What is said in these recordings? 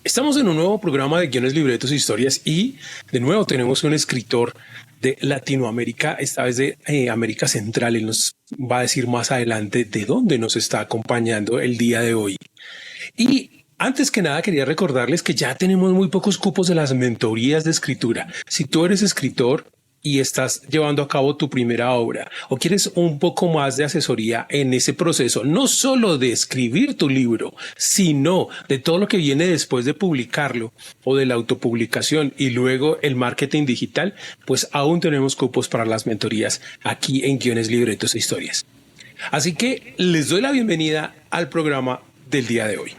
Estamos en un nuevo programa de guiones, libretos e historias y de nuevo tenemos un escritor de Latinoamérica, esta vez de América Central. Él nos va a decir más adelante de dónde nos está acompañando el día de hoy. Y antes que nada quería recordarles que ya tenemos muy pocos cupos de las mentorías de escritura. Si tú eres escritor y estás llevando a cabo tu primera obra o quieres un poco más de asesoría en ese proceso, no solo de escribir tu libro, sino de todo lo que viene después de publicarlo o de la autopublicación y luego el marketing digital, pues aún tenemos cupos para las mentorías aquí en Guiones, Libretos e Historias. Así que les doy la bienvenida al programa del día de hoy.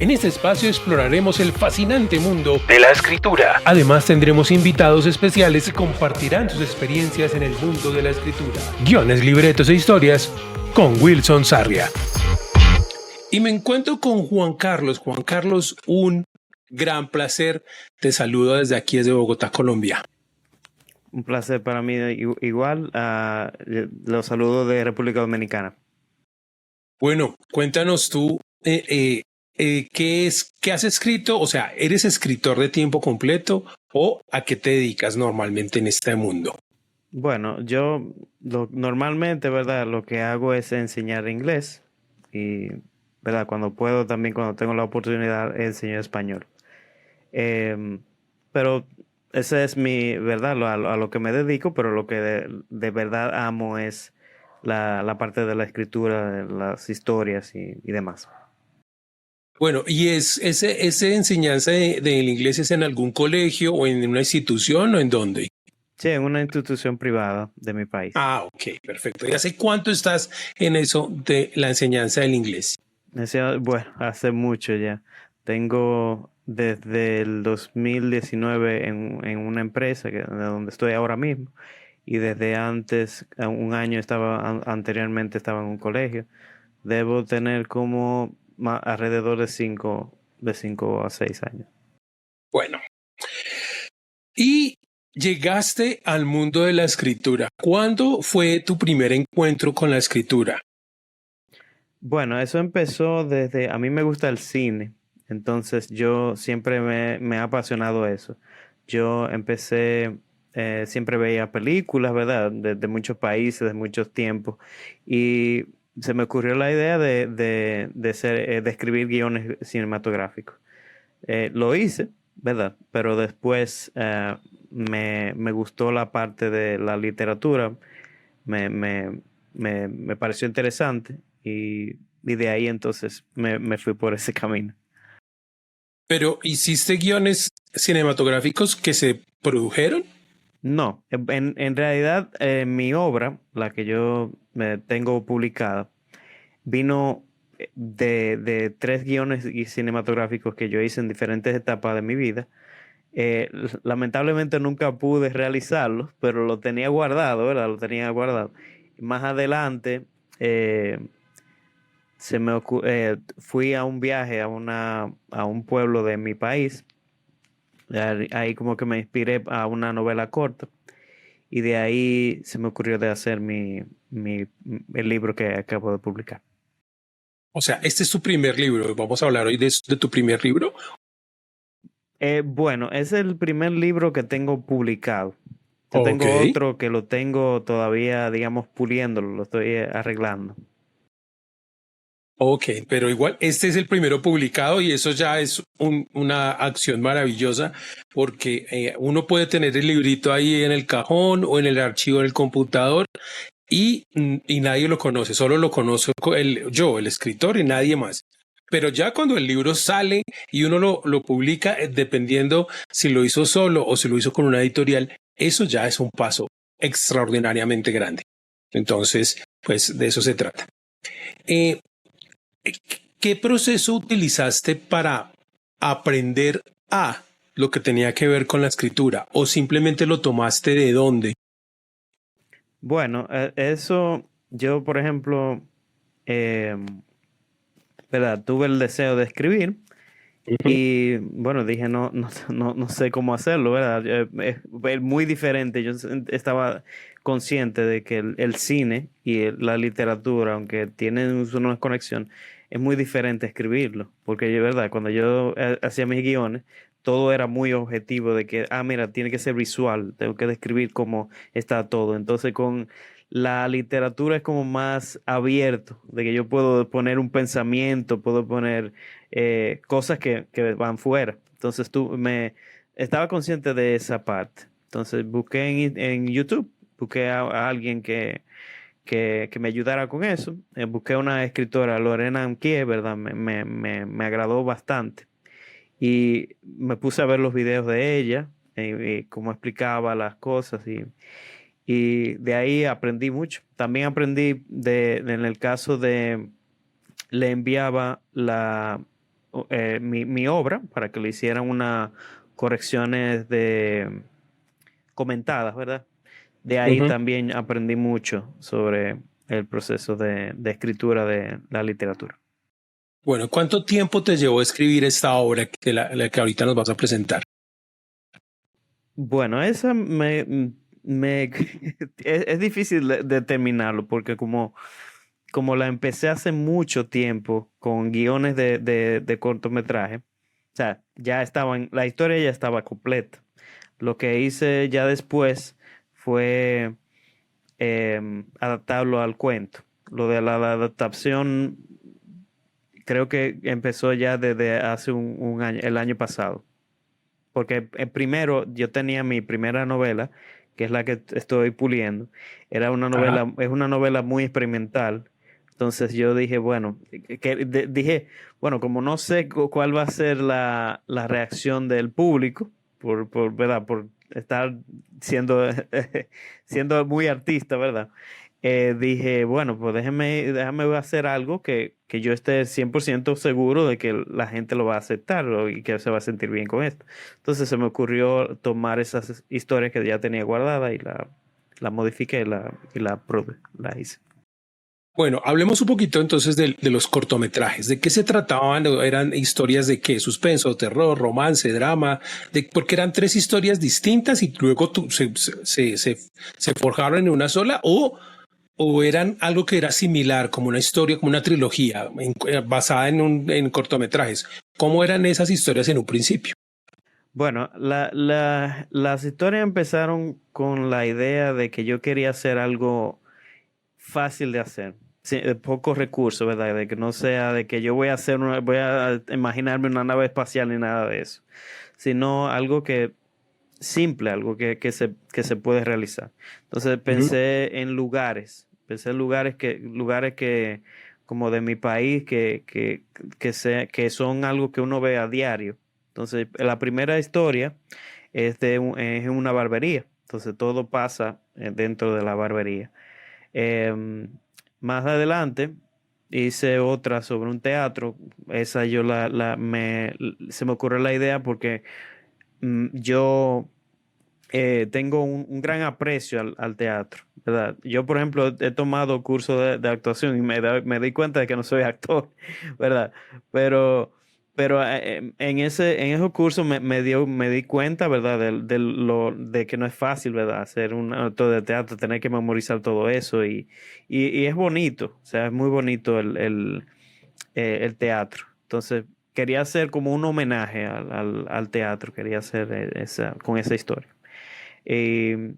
En este espacio exploraremos el fascinante mundo de la escritura. Además tendremos invitados especiales que compartirán sus experiencias en el mundo de la escritura. Guiones, libretos e historias con Wilson Sarria. Y me encuentro con Juan Carlos. Juan Carlos, un gran placer. Te saludo desde aquí, desde Bogotá, Colombia. Un placer para mí igual. Los saludo de República Dominicana. Bueno, cuéntanos tú ¿qué has escrito? O sea, ¿eres escritor de tiempo completo o a qué te dedicas normalmente en este mundo? Bueno, yo normalmente, ¿verdad? Lo que hago es enseñar inglés y, ¿verdad? Cuando puedo, también cuando tengo la oportunidad, enseño español. Pero ese es ¿verdad? A lo que me dedico, pero lo que de verdad amo es la parte de la escritura, de las historias y demás. Bueno, ¿y esa enseñanza del inglés es en algún colegio o en una institución o en dónde? Sí, en una institución privada de mi país. Ah, ok, perfecto. ¿Y hace cuánto estás en eso de la enseñanza del inglés? Bueno, hace mucho ya. Tengo desde el 2019 en una empresa de donde estoy ahora mismo y desde antes, un año anteriormente estaba en un colegio. Debo tener como alrededor de 5 a 6 años. Bueno, y llegaste al mundo de la escritura. ¿Cuándo fue tu primer encuentro con la escritura? Bueno, eso empezó a mí me gusta el cine, entonces yo siempre me ha apasionado eso. Yo empecé, siempre veía películas, ¿verdad? De muchos países, de muchos tiempos, y se me ocurrió la idea de escribir guiones cinematográficos. Lo hice, ¿verdad? Pero después me gustó la parte de la literatura, me, me, me pareció interesante y de ahí entonces me fui por ese camino. Pero ¿hiciste guiones cinematográficos que se produjeron? No, en realidad mi obra, la que yo tengo publicada, vino de 3 guiones cinematográficos que yo hice en diferentes etapas de mi vida. Lamentablemente nunca pude realizarlos, pero lo tenía guardado, ¿verdad? Lo tenía guardado. Más adelante fui a un viaje a un pueblo de mi país. Ahí como que me inspiré a una novela corta y de ahí se me ocurrió de hacer el libro que acabo de publicar. O sea, este es tu primer libro. Vamos a hablar hoy de tu primer libro. Bueno, es el primer libro que tengo publicado. Yo Ok. tengo otro que lo tengo todavía, digamos, puliéndolo, lo estoy arreglando. Ok, pero igual este es el primero publicado y eso ya es una acción maravillosa porque uno puede tener el librito ahí en el cajón o en el archivo del computador y nadie lo conoce, solo lo conozco el escritor y nadie más. Pero ya cuando el libro sale y uno lo publica, dependiendo si lo hizo solo o si lo hizo con una editorial, eso ya es un paso extraordinariamente grande. Entonces, pues de eso se trata. Eh, ¿Qué proceso utilizaste para aprender a lo que tenía que ver con la escritura? ¿O simplemente lo tomaste de dónde? Bueno, eso yo, por ejemplo, ¿verdad? Tuve el deseo de escribir y bueno, dije, no sé cómo hacerlo, ¿verdad? Es muy diferente. Yo estaba consciente de que el cine y la literatura, aunque tienen una conexión, es muy diferente escribirlo, porque de verdad, cuando yo hacía mis guiones, todo era muy objetivo de que, mira, tiene que ser visual, tengo que describir cómo está todo. Entonces con la literatura es como más abierto, de que yo puedo poner un pensamiento, puedo poner cosas que van fuera. Entonces estaba consciente de esa parte. Entonces busqué en YouTube, busqué a alguien que me ayudara con eso. Busqué una escritora, Lorena Anquier, ¿verdad? Me agradó bastante. Y me puse a ver los videos de ella, y cómo explicaba las cosas, y de ahí aprendí mucho. También aprendí en el caso de, le enviaba mi obra para que le hicieran unas correcciones comentadas, ¿verdad? De ahí Ujú. también aprendí mucho sobre el proceso de escritura de la literatura. Bueno, ¿cuánto tiempo te llevó a escribir esta obra la que ahorita nos vas a presentar? Bueno, esa es difícil determinarlo porque como la empecé hace mucho tiempo con guiones de cortometraje, o sea, la historia ya estaba completa. Lo que hice ya después fue adaptarlo al cuento. Lo de la adaptación creo que empezó ya desde hace un año, el año pasado. Porque primero yo tenía mi primera novela, que es la que estoy puliendo. Ajá. Es una novela muy experimental. Entonces yo dije, bueno, dije, bueno, como no sé cuál va a ser la reacción del público, ¿verdad? Por estar siendo, siendo muy artista, ¿verdad? Dije, bueno, pues déjame hacer algo que yo esté 100% seguro de que la gente lo va a aceptar y que se va a sentir bien con esto. Entonces se me ocurrió tomar esas historias que ya tenía guardadas y la modifiqué la hice. Bueno, hablemos un poquito entonces de los cortometrajes. ¿De qué se trataban? ¿Eran historias de qué? ¿Suspenso, terror, romance, drama? Porque eran tres historias distintas y luego se forjaron en una sola o eran algo que era similar, como una historia, como una trilogía basada en cortometrajes. ¿Cómo eran esas historias en un principio? Bueno, las historias empezaron con la idea de que yo quería hacer algo fácil de hacer, pocos recursos, ¿verdad? De que no sea de que yo voy a imaginarme una nave espacial ni nada de eso, sino algo simple, algo que se puede realizar. Entonces Ujú. pensé en lugares que, como de mi país, que son algo que uno ve a diario. Entonces, la primera historia es en una barbería. Entonces, todo pasa dentro de la barbería. Em, Más adelante hice otra sobre un teatro. Esa yo se me ocurrió la idea porque yo tengo un gran aprecio al teatro, ¿verdad? Yo, por ejemplo, he tomado cursos de actuación y me di cuenta de que no soy actor, ¿verdad? Pero, pero en esos cursos me di cuenta, ¿verdad? De que no es fácil, ¿verdad? Hacer un actor de teatro, tener que memorizar todo eso y es bonito, o sea, es muy bonito el teatro. Entonces, quería hacer como un homenaje al teatro, quería hacer con esa historia. Eh,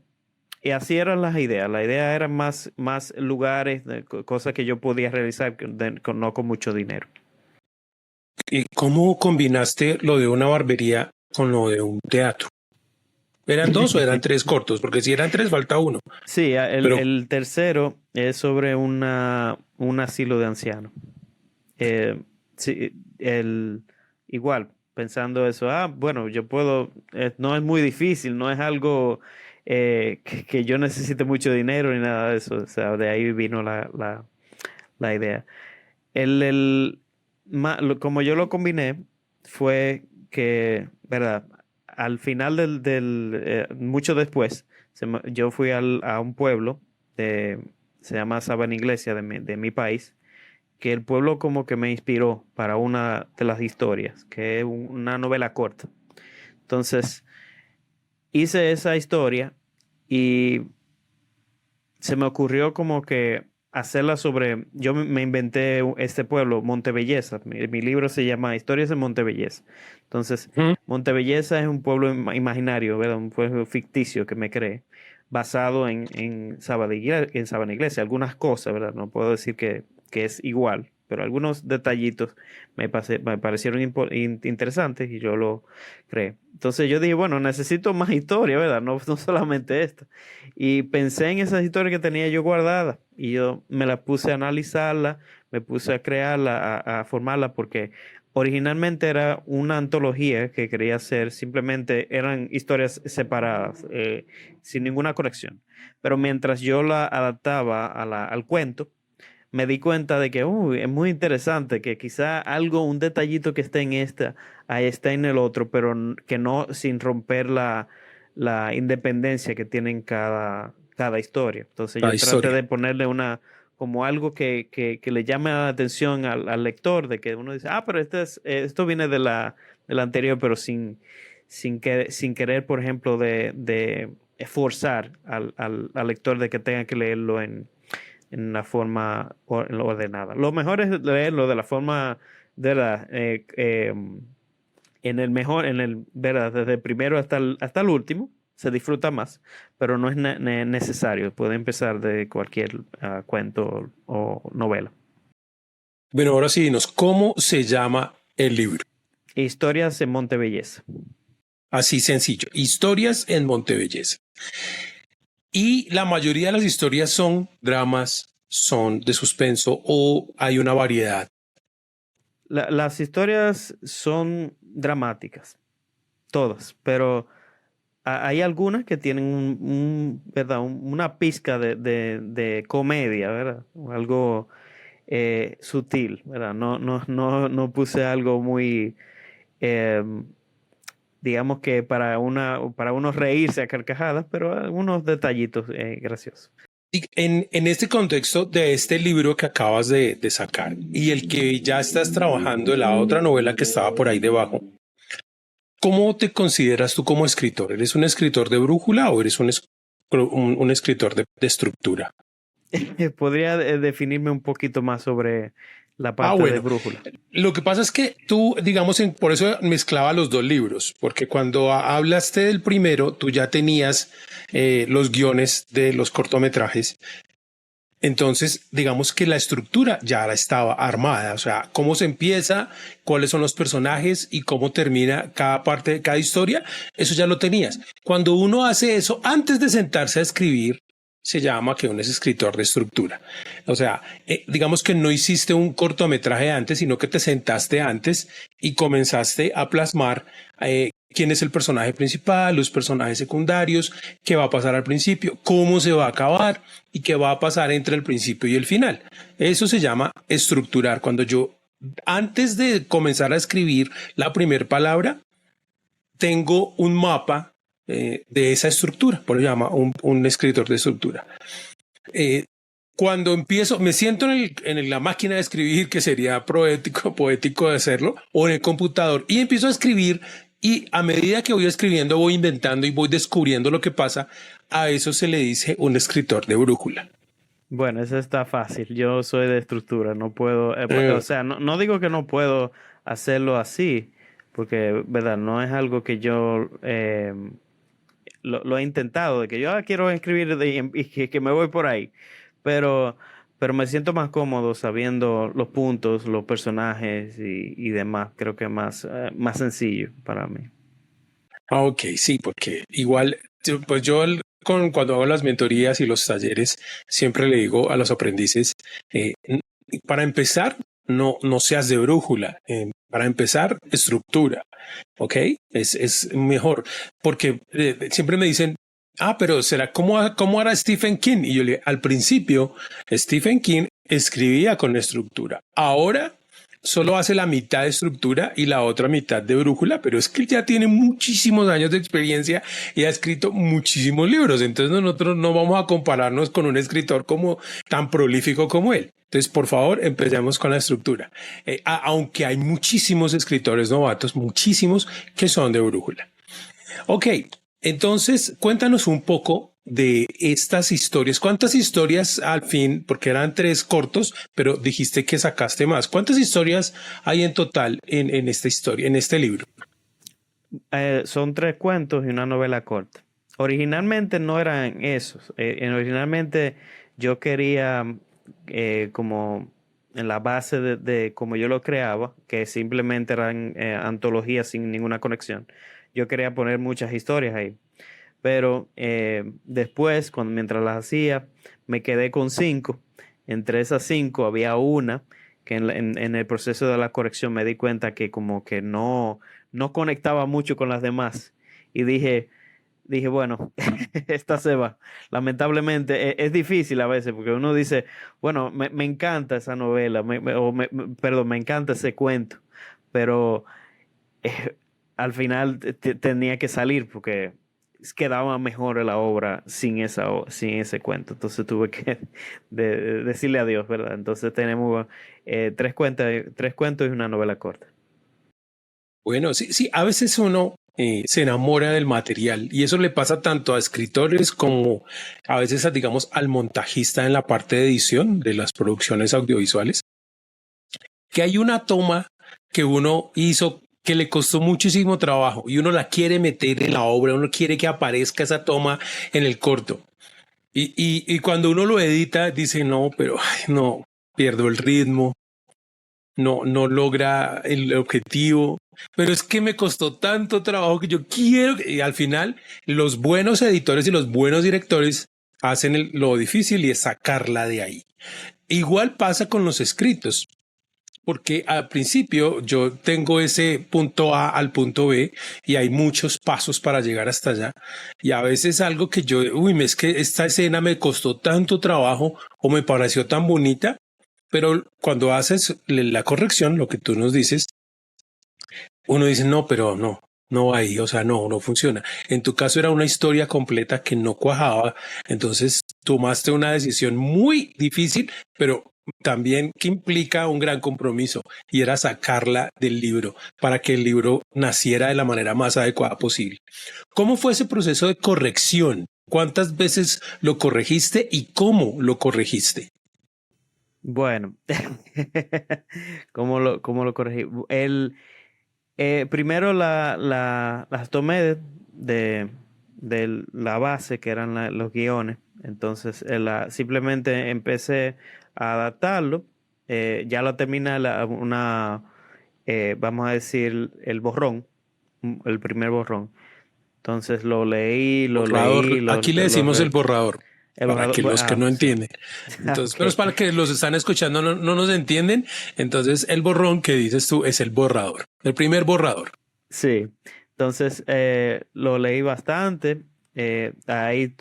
y así eran las ideas. La idea era más lugares, cosas que yo podía realizar no con mucho dinero. ¿Y cómo combinaste lo de una barbería con lo de un teatro? ¿Eran dos o eran tres cortos? Porque si eran tres, falta uno. Sí, Pero, el tercero es sobre un asilo de ancianos. Sí, igual, pensando eso, bueno, yo puedo, no es muy difícil, no es algo que yo necesite mucho dinero ni nada de eso. O sea, de ahí vino la idea. El, como yo lo combiné, fue que, ¿verdad? Al final mucho después, yo fui a un pueblo, se llama Sabana Iglesia de mi país, que el pueblo como que me inspiró para una de las historias, que es una novela corta. Entonces, hice esa historia y se me ocurrió como que hacerla sobre, yo me inventé este pueblo, Montebelleza. Mi libro se llama Historias de Montebelleza. Entonces, Ujú. Montebelleza es un pueblo imaginario, ¿verdad? Un pueblo ficticio que me creé, basado en Sabana Iglesia. Algunas cosas, ¿verdad? No puedo decir que es igual, pero algunos detallitos me parecieron interesantes y yo lo creé. Entonces yo dije, bueno, necesito más historia, ¿verdad? No, no solamente esto. Y pensé en esas historias que tenía yo guardadas y yo me las puse a analizarla, me puse a crearla, a formarla, porque originalmente era una antología que quería hacer, simplemente eran historias separadas, sin ninguna conexión. Pero mientras yo la adaptaba al cuento, me di cuenta de que es muy interesante, que quizá algo, un detallito que esté en esta, ahí está en el otro, pero que no sin romper la independencia que tienen cada historia. Entonces La yo traté historia. de ponerle como algo que le llame la atención al lector, de que uno dice, pero esto viene de la anterior, pero sin querer, por ejemplo, de forzar al lector de que tenga que leerlo en una forma ordenada. Lo mejor es leerlo de la forma de la ¿verdad? Desde el primero hasta el último se disfruta más, pero no es necesario. Puede empezar de cualquier cuento o novela. Bueno, ahora sí, dinos, ¿cómo se llama el libro? Historias en Montebelleza. Así sencillo, Historias en Montebelleza. Y la mayoría de las historias son dramas, son de suspenso o hay una variedad. Las historias son dramáticas, todas, pero hay algunas que tienen ¿verdad? Una pizca de comedia, ¿verdad? Algo sutil, ¿verdad? No puse algo muy, eh, digamos que para uno reírse a carcajadas, pero algunos detallitos graciosos. Y en este contexto de este libro que acabas de sacar y el que ya estás trabajando en la otra novela que estaba por ahí debajo, ¿cómo te consideras tú como escritor? ¿Eres un escritor de brújula o eres un escritor de estructura? ¿Podría definirme un poquito más sobre la Ah, parte de bueno, brújula? lo que pasa es que tú, digamos, por eso mezclaba los dos libros, porque cuando hablaste del primero, tú ya tenías los guiones de los cortometrajes. Entonces, digamos que la estructura ya la estaba armada, o sea, cómo se empieza, cuáles son los personajes y cómo termina cada parte de cada historia, eso ya lo tenías. Cuando uno hace eso, antes de sentarse a escribir, se llama que uno es escritor de estructura. O sea, digamos que no hiciste un cortometraje antes, sino que te sentaste antes y comenzaste a plasmar quién es el personaje principal, los personajes secundarios, qué va a pasar al principio, cómo se va a acabar y qué va a pasar entre el principio y el final. Eso se llama estructurar. Cuando yo, antes de comenzar a escribir la primera palabra, tengo un mapa de esa estructura, por eso se llama un escritor de estructura. Eh, cuando empiezo, me siento en la máquina de escribir, que sería poético de hacerlo, o en el computador, y empiezo a escribir, y a medida que voy escribiendo, voy inventando y voy descubriendo lo que pasa. A eso se le dice un escritor de brújula. Bueno, eso está fácil. Yo soy de estructura, no puedo, o Eh, sea, no digo que no puedo hacerlo así, porque, verdad, no es algo que yo lo he intentado, de que yo quiero escribir y que me voy por ahí, pero, pero me siento más cómodo sabiendo los puntos, los personajes y demás. Creo que es más sencillo para mí. ok, sí, porque igual, pues yo cuando hago las mentorías y los talleres, siempre le digo a los aprendices, para empezar, no seas de brújula. Para empezar, estructura. ¿Ok? Es mejor. Porque siempre me dicen, pero ¿será cómo hará Stephen King? Y yo le al principio, Stephen King escribía con estructura. Ahora solo hace la mitad de estructura y la otra mitad de brújula, pero es que él ya tiene muchísimos años de experiencia y ha escrito muchísimos libros. Entonces nosotros no vamos a compararnos con un escritor como tan prolífico como él. Entonces, por favor, empecemos con la estructura. Aunque hay muchísimos escritores novatos, muchísimos que son de brújula. Ok, entonces cuéntanos un poco de estas historias. ¿Cuántas historias al fin? Porque eran 3 cortos, pero dijiste que sacaste más. ¿Cuántas historias hay en total en esta historia, en este libro? Son 3 cuentos y una novela corta. Originalmente no eran esos. Originalmente yo quería, como en la base de como yo lo creaba, que simplemente eran antologías sin ninguna conexión. Yo quería poner muchas historias ahí. Pero después, mientras las hacía, me quedé con 5. Entre esas 5 había una que en el proceso de la corrección me di cuenta que como que no conectaba mucho con las demás. Y dije, bueno, esta se va. Lamentablemente es difícil a veces porque uno dice, bueno, me encanta esa novela, perdón, me encanta ese cuento, pero eh, al final tenía que salir porque quedaba mejor la obra sin ese cuento. Entonces tuve que decirle adiós, ¿verdad? Entonces tenemos 3 cuentos y una novela corta. Bueno, sí, sí, a veces uno se enamora del material y eso le pasa tanto a escritores como a veces, digamos, al montajista en la parte de edición de las producciones audiovisuales, que hay una toma que uno hizo que le costó muchísimo trabajo y uno la quiere meter en la obra, uno quiere que aparezca esa toma en el corto. Y cuando uno lo edita, dice, no, pero ay, no, pierdo el ritmo, no logra el objetivo. Pero es que me costó tanto trabajo que yo quiero, y al final los buenos editores y los buenos directores hacen lo difícil y es sacarla de ahí. Igual pasa con los escritos, porque al principio yo tengo ese punto A al punto B y hay muchos pasos para llegar hasta allá. Y a veces algo que yo, es que esta escena me costó tanto trabajo o me pareció tan bonita, pero cuando haces la corrección, lo que tú nos dices, uno dice, no, pero no hay, o sea, no funciona. En tu caso era una historia completa que no cuajaba, entonces tomaste una decisión muy difícil, pero también que implica un gran compromiso y era sacarla del libro para que el libro naciera de la manera más adecuada posible. ¿Cómo fue ese proceso de corrección? ¿Cuántas veces lo corregiste y cómo lo corregiste? Bueno, cómo lo corregí? Primero las tomé de la base, que eran los guiones. Entonces, simplemente empecé a adaptarlo. Ya lo termina vamos a decir, el borrón, el primer borrón. Entonces lo leí, Borrador, aquí le decimos el borrador el para borrador. que los que no Sí. entienden. Entonces, pero es Ok. para que los están escuchando no nos entienden. Entonces, el borrón que dices tú es el borrador, el primer borrador. Sí, entonces lo leí bastante. Ahí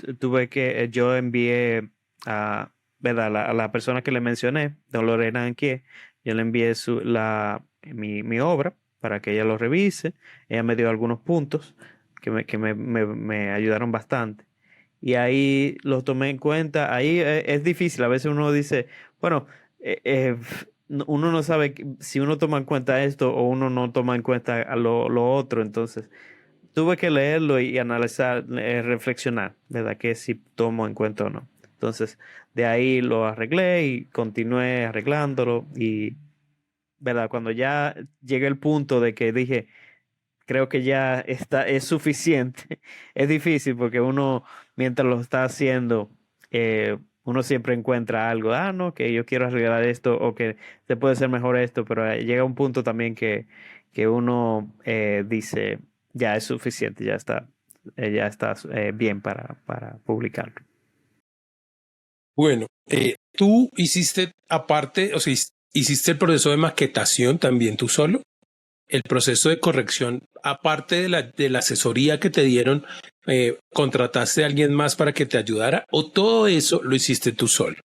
yo envié a, ¿verdad? A la persona que le mencioné, don Lorena Anquier, yo le envié mi obra para que ella lo revise. Ella me dio algunos puntos que me ayudaron bastante. Y ahí los tomé en cuenta. Ahí es difícil, a veces uno dice, bueno, uno no sabe si uno toma en cuenta esto o uno no toma en cuenta a lo otro. Entonces, tuve que leerlo y analizar, reflexionar, ¿verdad? Que si tomo en cuenta o no. Entonces, de ahí lo arreglé y continué arreglándolo. Y, ¿verdad? Cuando ya llegué al punto de que dije, creo que ya es suficiente. Es difícil porque uno, mientras lo está haciendo, uno siempre encuentra algo, no, que yo quiero arreglar esto o que se puede hacer mejor esto, pero llega un punto también que uno dice, ya es suficiente, ya está bien para publicarlo. Bueno, tú hiciste aparte, o sea, hiciste el proceso de maquetación también tú solo. El proceso de corrección, aparte de la asesoría que te dieron, ¿contrataste a alguien más para que te ayudara o todo eso lo hiciste tú solo?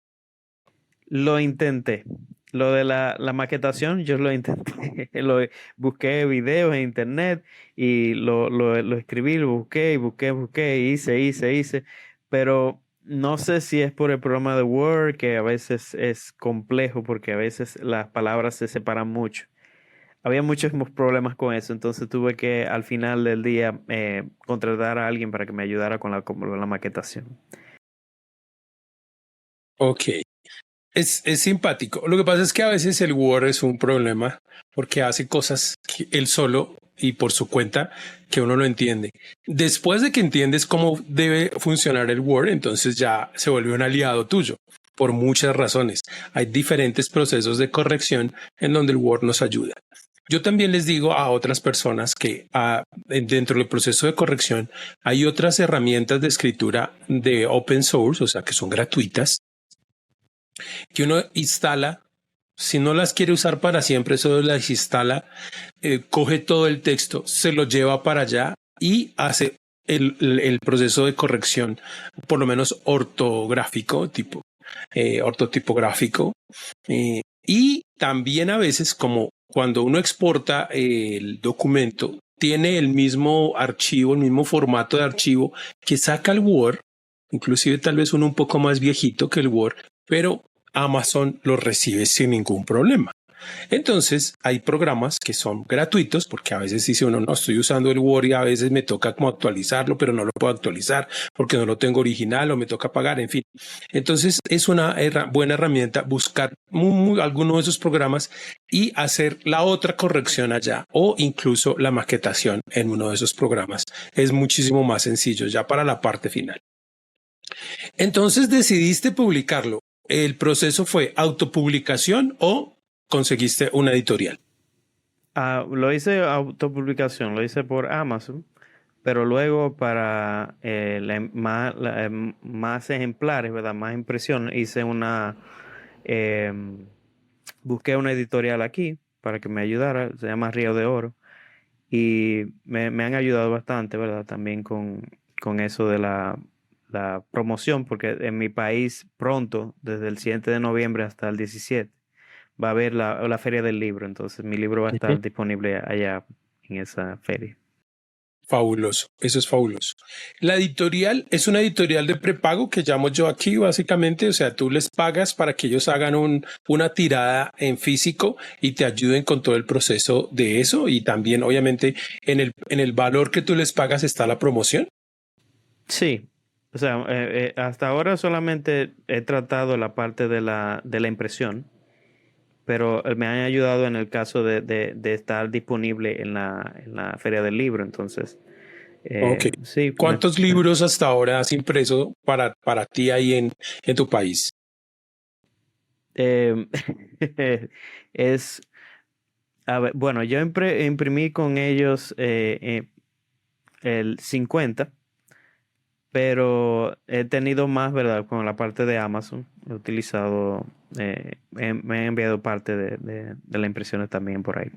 Lo intenté. Lo de la maquetación, yo lo intenté. Busqué videos en internet y lo escribí, lo busqué, hice. Pero no sé si es por el programa de Word, que a veces es complejo porque a veces las palabras se separan mucho. había muchos problemas con eso, entonces tuve que al final del día contratar a alguien para que me ayudara con la maquetación. Ok, es simpático. Lo que pasa es que a veces el Word es un problema porque hace cosas que él solo y por su cuenta que uno no entiende. Después de que entiendes cómo debe funcionar el Word, entonces ya se vuelve un aliado tuyo por muchas razones. Hay diferentes procesos de corrección en donde el Word nos ayuda. Yo también les digo a otras personas que dentro del proceso de corrección hay otras herramientas de escritura de open source, o sea, que son gratuitas, que uno instala. Si no las quiere usar para siempre, solo las instala, coge todo el texto, se lo lleva para allá y hace el proceso de corrección, por lo menos ortográfico, tipo ortotipográfico. Y también a veces, como cuando uno exporta el documento, tiene el mismo archivo, el mismo formato de archivo que saca el Word, inclusive tal vez uno un poco más viejito que el Word, pero Amazon lo recibe sin ningún problema. Entonces hay programas que son gratuitos porque a veces dice uno no estoy usando el Word y a veces me toca como actualizarlo, pero no lo puedo actualizar porque no lo tengo original o me toca pagar, en fin. Entonces es una buena herramienta buscar alguno de esos programas y hacer la otra corrección allá o incluso la maquetación en uno de esos programas. Es muchísimo más sencillo ya para la parte final. Entonces decidiste publicarlo. ¿El proceso fue autopublicación o conseguiste una editorial? Lo hice autopublicación, lo hice por Amazon, pero luego para más ejemplares, ¿verdad? Más impresiones, busqué una editorial aquí para que me ayudara, se llama Río de Oro, y me han ayudado bastante, ¿verdad? También con eso de la promoción, porque en mi país pronto, desde el 7 de noviembre hasta el 17, va a haber la feria del libro, entonces mi libro va a estar disponible allá en esa feria. Fabuloso, eso es fabuloso. La editorial es una editorial de prepago que llamo yo aquí básicamente, o sea, tú les pagas para que ellos hagan una tirada en físico y te ayuden con todo el proceso de eso y también obviamente en el valor que tú les pagas está la promoción. Sí, o sea, hasta ahora solamente he tratado la parte de la impresión, pero me han ayudado en el caso de estar disponible en la feria del libro, entonces, Ok. sí, ¿Cuántos libros hasta ahora has impreso para ti ahí en tu país? eh, es, a ver, bueno, yo imprimí con ellos el 50, pero he tenido más, ¿verdad? Con la parte de Amazon. He utilizado, me he enviado parte de las impresiones también por ahí.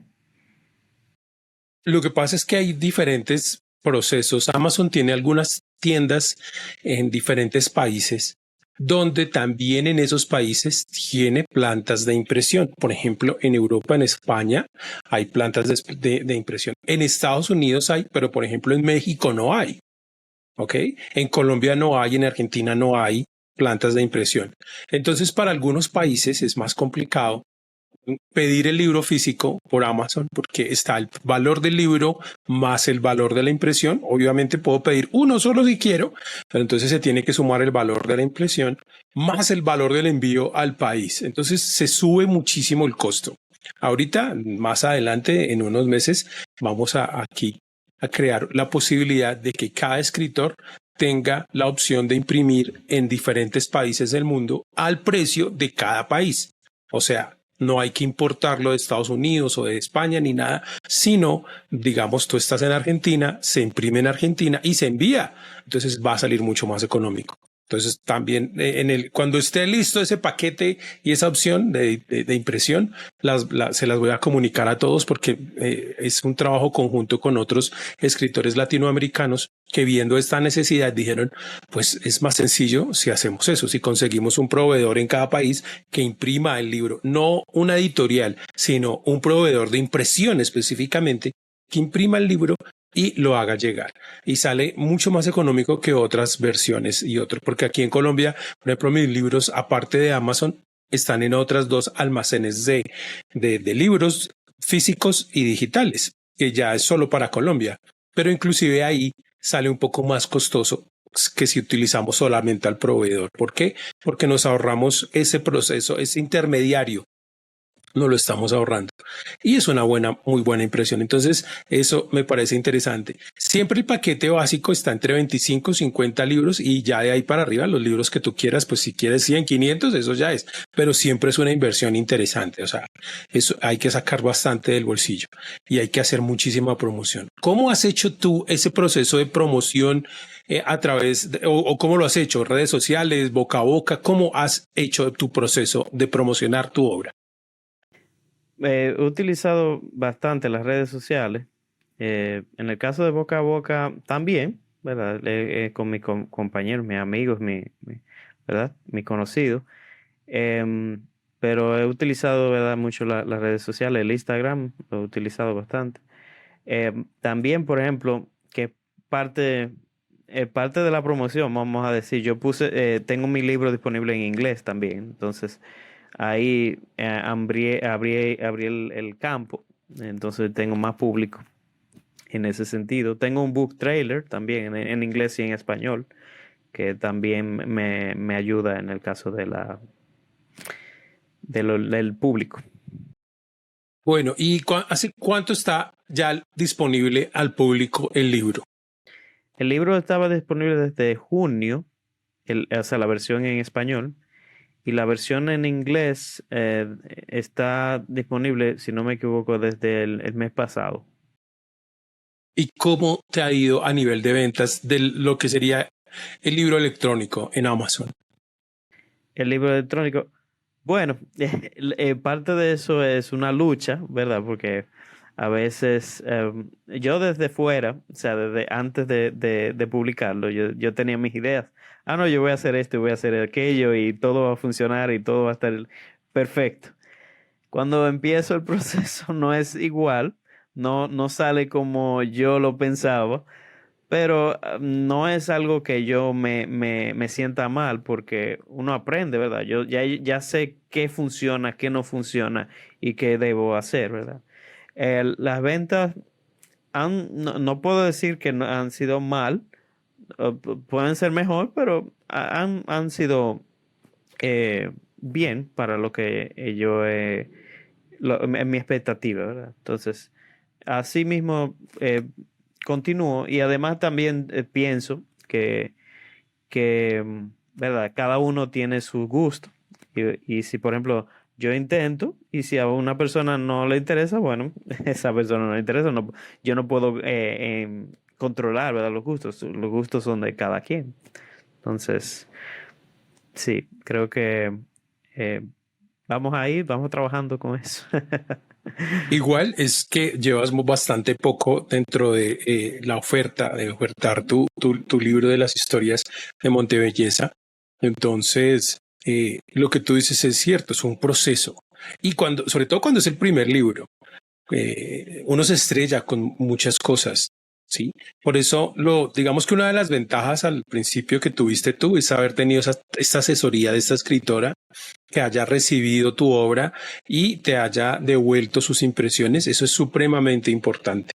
Lo que pasa es que hay diferentes procesos. Amazon tiene algunas tiendas en diferentes países donde también en esos países tiene plantas de impresión. Por ejemplo, en Europa, en España, hay plantas de impresión. En Estados Unidos hay, pero por ejemplo en México no hay. ¿Ok? En Colombia no hay, en Argentina no hay plantas de impresión. Entonces, para algunos países es más complicado pedir el libro físico por Amazon porque está el valor del libro más el valor de la impresión. Obviamente puedo pedir uno solo si quiero, pero entonces se tiene que sumar el valor de la impresión más el valor del envío al país. Entonces se sube muchísimo el costo. Ahorita, más adelante, en unos meses, vamos aquí a crear la posibilidad de que cada escritor tenga la opción de imprimir en diferentes países del mundo al precio de cada país. O sea, no hay que importarlo de Estados Unidos o de España ni nada, sino, digamos, tú estás en Argentina, se imprime en Argentina y se envía. Entonces va a salir mucho más económico. Entonces también cuando esté listo ese paquete y esa opción de impresión, se las voy a comunicar a todos porque es un trabajo conjunto con otros escritores latinoamericanos que viendo esta necesidad dijeron, pues es más sencillo si hacemos eso, si conseguimos un proveedor en cada país que imprima el libro, no una editorial, sino un proveedor de impresión específicamente que imprima el libro y lo haga llegar. Y sale mucho más económico que otras versiones y otros, porque aquí en Colombia, por ejemplo, mis libros, aparte de Amazon, están en otras dos almacenes de libros físicos y digitales, que ya es solo para Colombia, pero inclusive ahí sale un poco más costoso que si utilizamos solamente al proveedor. ¿Por qué? Porque nos ahorramos ese proceso, ese intermediario no lo estamos ahorrando. Y es una buena, muy buena impresión. Entonces, eso me parece interesante. Siempre el paquete básico está entre 25 y 50 libros y ya de ahí para arriba los libros que tú quieras, pues si quieres 100, 500, eso ya es. Pero siempre es una inversión interesante. O sea, eso hay que sacar bastante del bolsillo y hay que hacer muchísima promoción. ¿Cómo has hecho tú ese proceso de promoción a través de, o cómo lo has hecho? ¿Redes sociales, boca a boca? ¿Cómo has hecho tu proceso de promocionar tu obra? He utilizado bastante las redes sociales. En el caso de boca a boca también, ¿verdad? Con mis compañeros, mis amigos, ¿verdad? Mis conocidos. Em, pero he utilizado, ¿verdad? Mucho las redes sociales. El Instagram lo he utilizado bastante. También, por ejemplo, que parte, parte de la promoción, vamos a decir, tengo mi libro disponible en inglés también. Entonces, ahí abrí el campo, entonces tengo más público en ese sentido. Tengo un book trailer también en inglés y en español, que también me ayuda en el caso del público. Bueno, ¿y hace cuánto está ya disponible al público el libro? El libro estaba disponible desde junio, o sea, la versión en español. Y la versión en inglés está disponible, si no me equivoco, desde el mes pasado. ¿Y cómo te ha ido a nivel de ventas de lo que sería el libro electrónico en Amazon? El libro electrónico, bueno, parte de eso es una lucha, ¿verdad? Porque a veces yo desde fuera, o sea, desde antes de publicarlo, yo tenía mis ideas. Ah, no, yo voy a hacer esto y voy a hacer aquello y todo va a funcionar y todo va a estar perfecto. Cuando empiezo el proceso no es igual, no sale como yo lo pensaba, pero no es algo que yo me sienta mal porque uno aprende, ¿verdad? Yo ya sé qué funciona, qué no funciona y qué debo hacer, ¿verdad? Las ventas no puedo decir que no han sido mal, pueden ser mejor, pero han sido bien para lo que yo en mi expectativa, ¿verdad? Entonces, así mismo continúo y además también pienso ¿verdad? Cada uno tiene su gusto y si, por ejemplo, yo intento y si a una persona no le interesa, bueno, esa persona no le interesa, yo no puedo controlar, ¿verdad? Los gustos son de cada quien. Entonces, sí, creo que eh, vamos trabajando con eso. Igual es que llevas bastante poco dentro de la oferta, de ofertar tu libro de las historias de Montebelleza. Entonces, lo que tú dices es cierto, es un proceso. Y cuando, sobre todo cuando es el primer libro, uno se estrella con muchas cosas, ¿sí? Por eso, digamos que una de las ventajas al principio que tuviste tú es haber tenido esta asesoría de esta escritora que haya recibido tu obra y te haya devuelto sus impresiones. Eso es supremamente importante.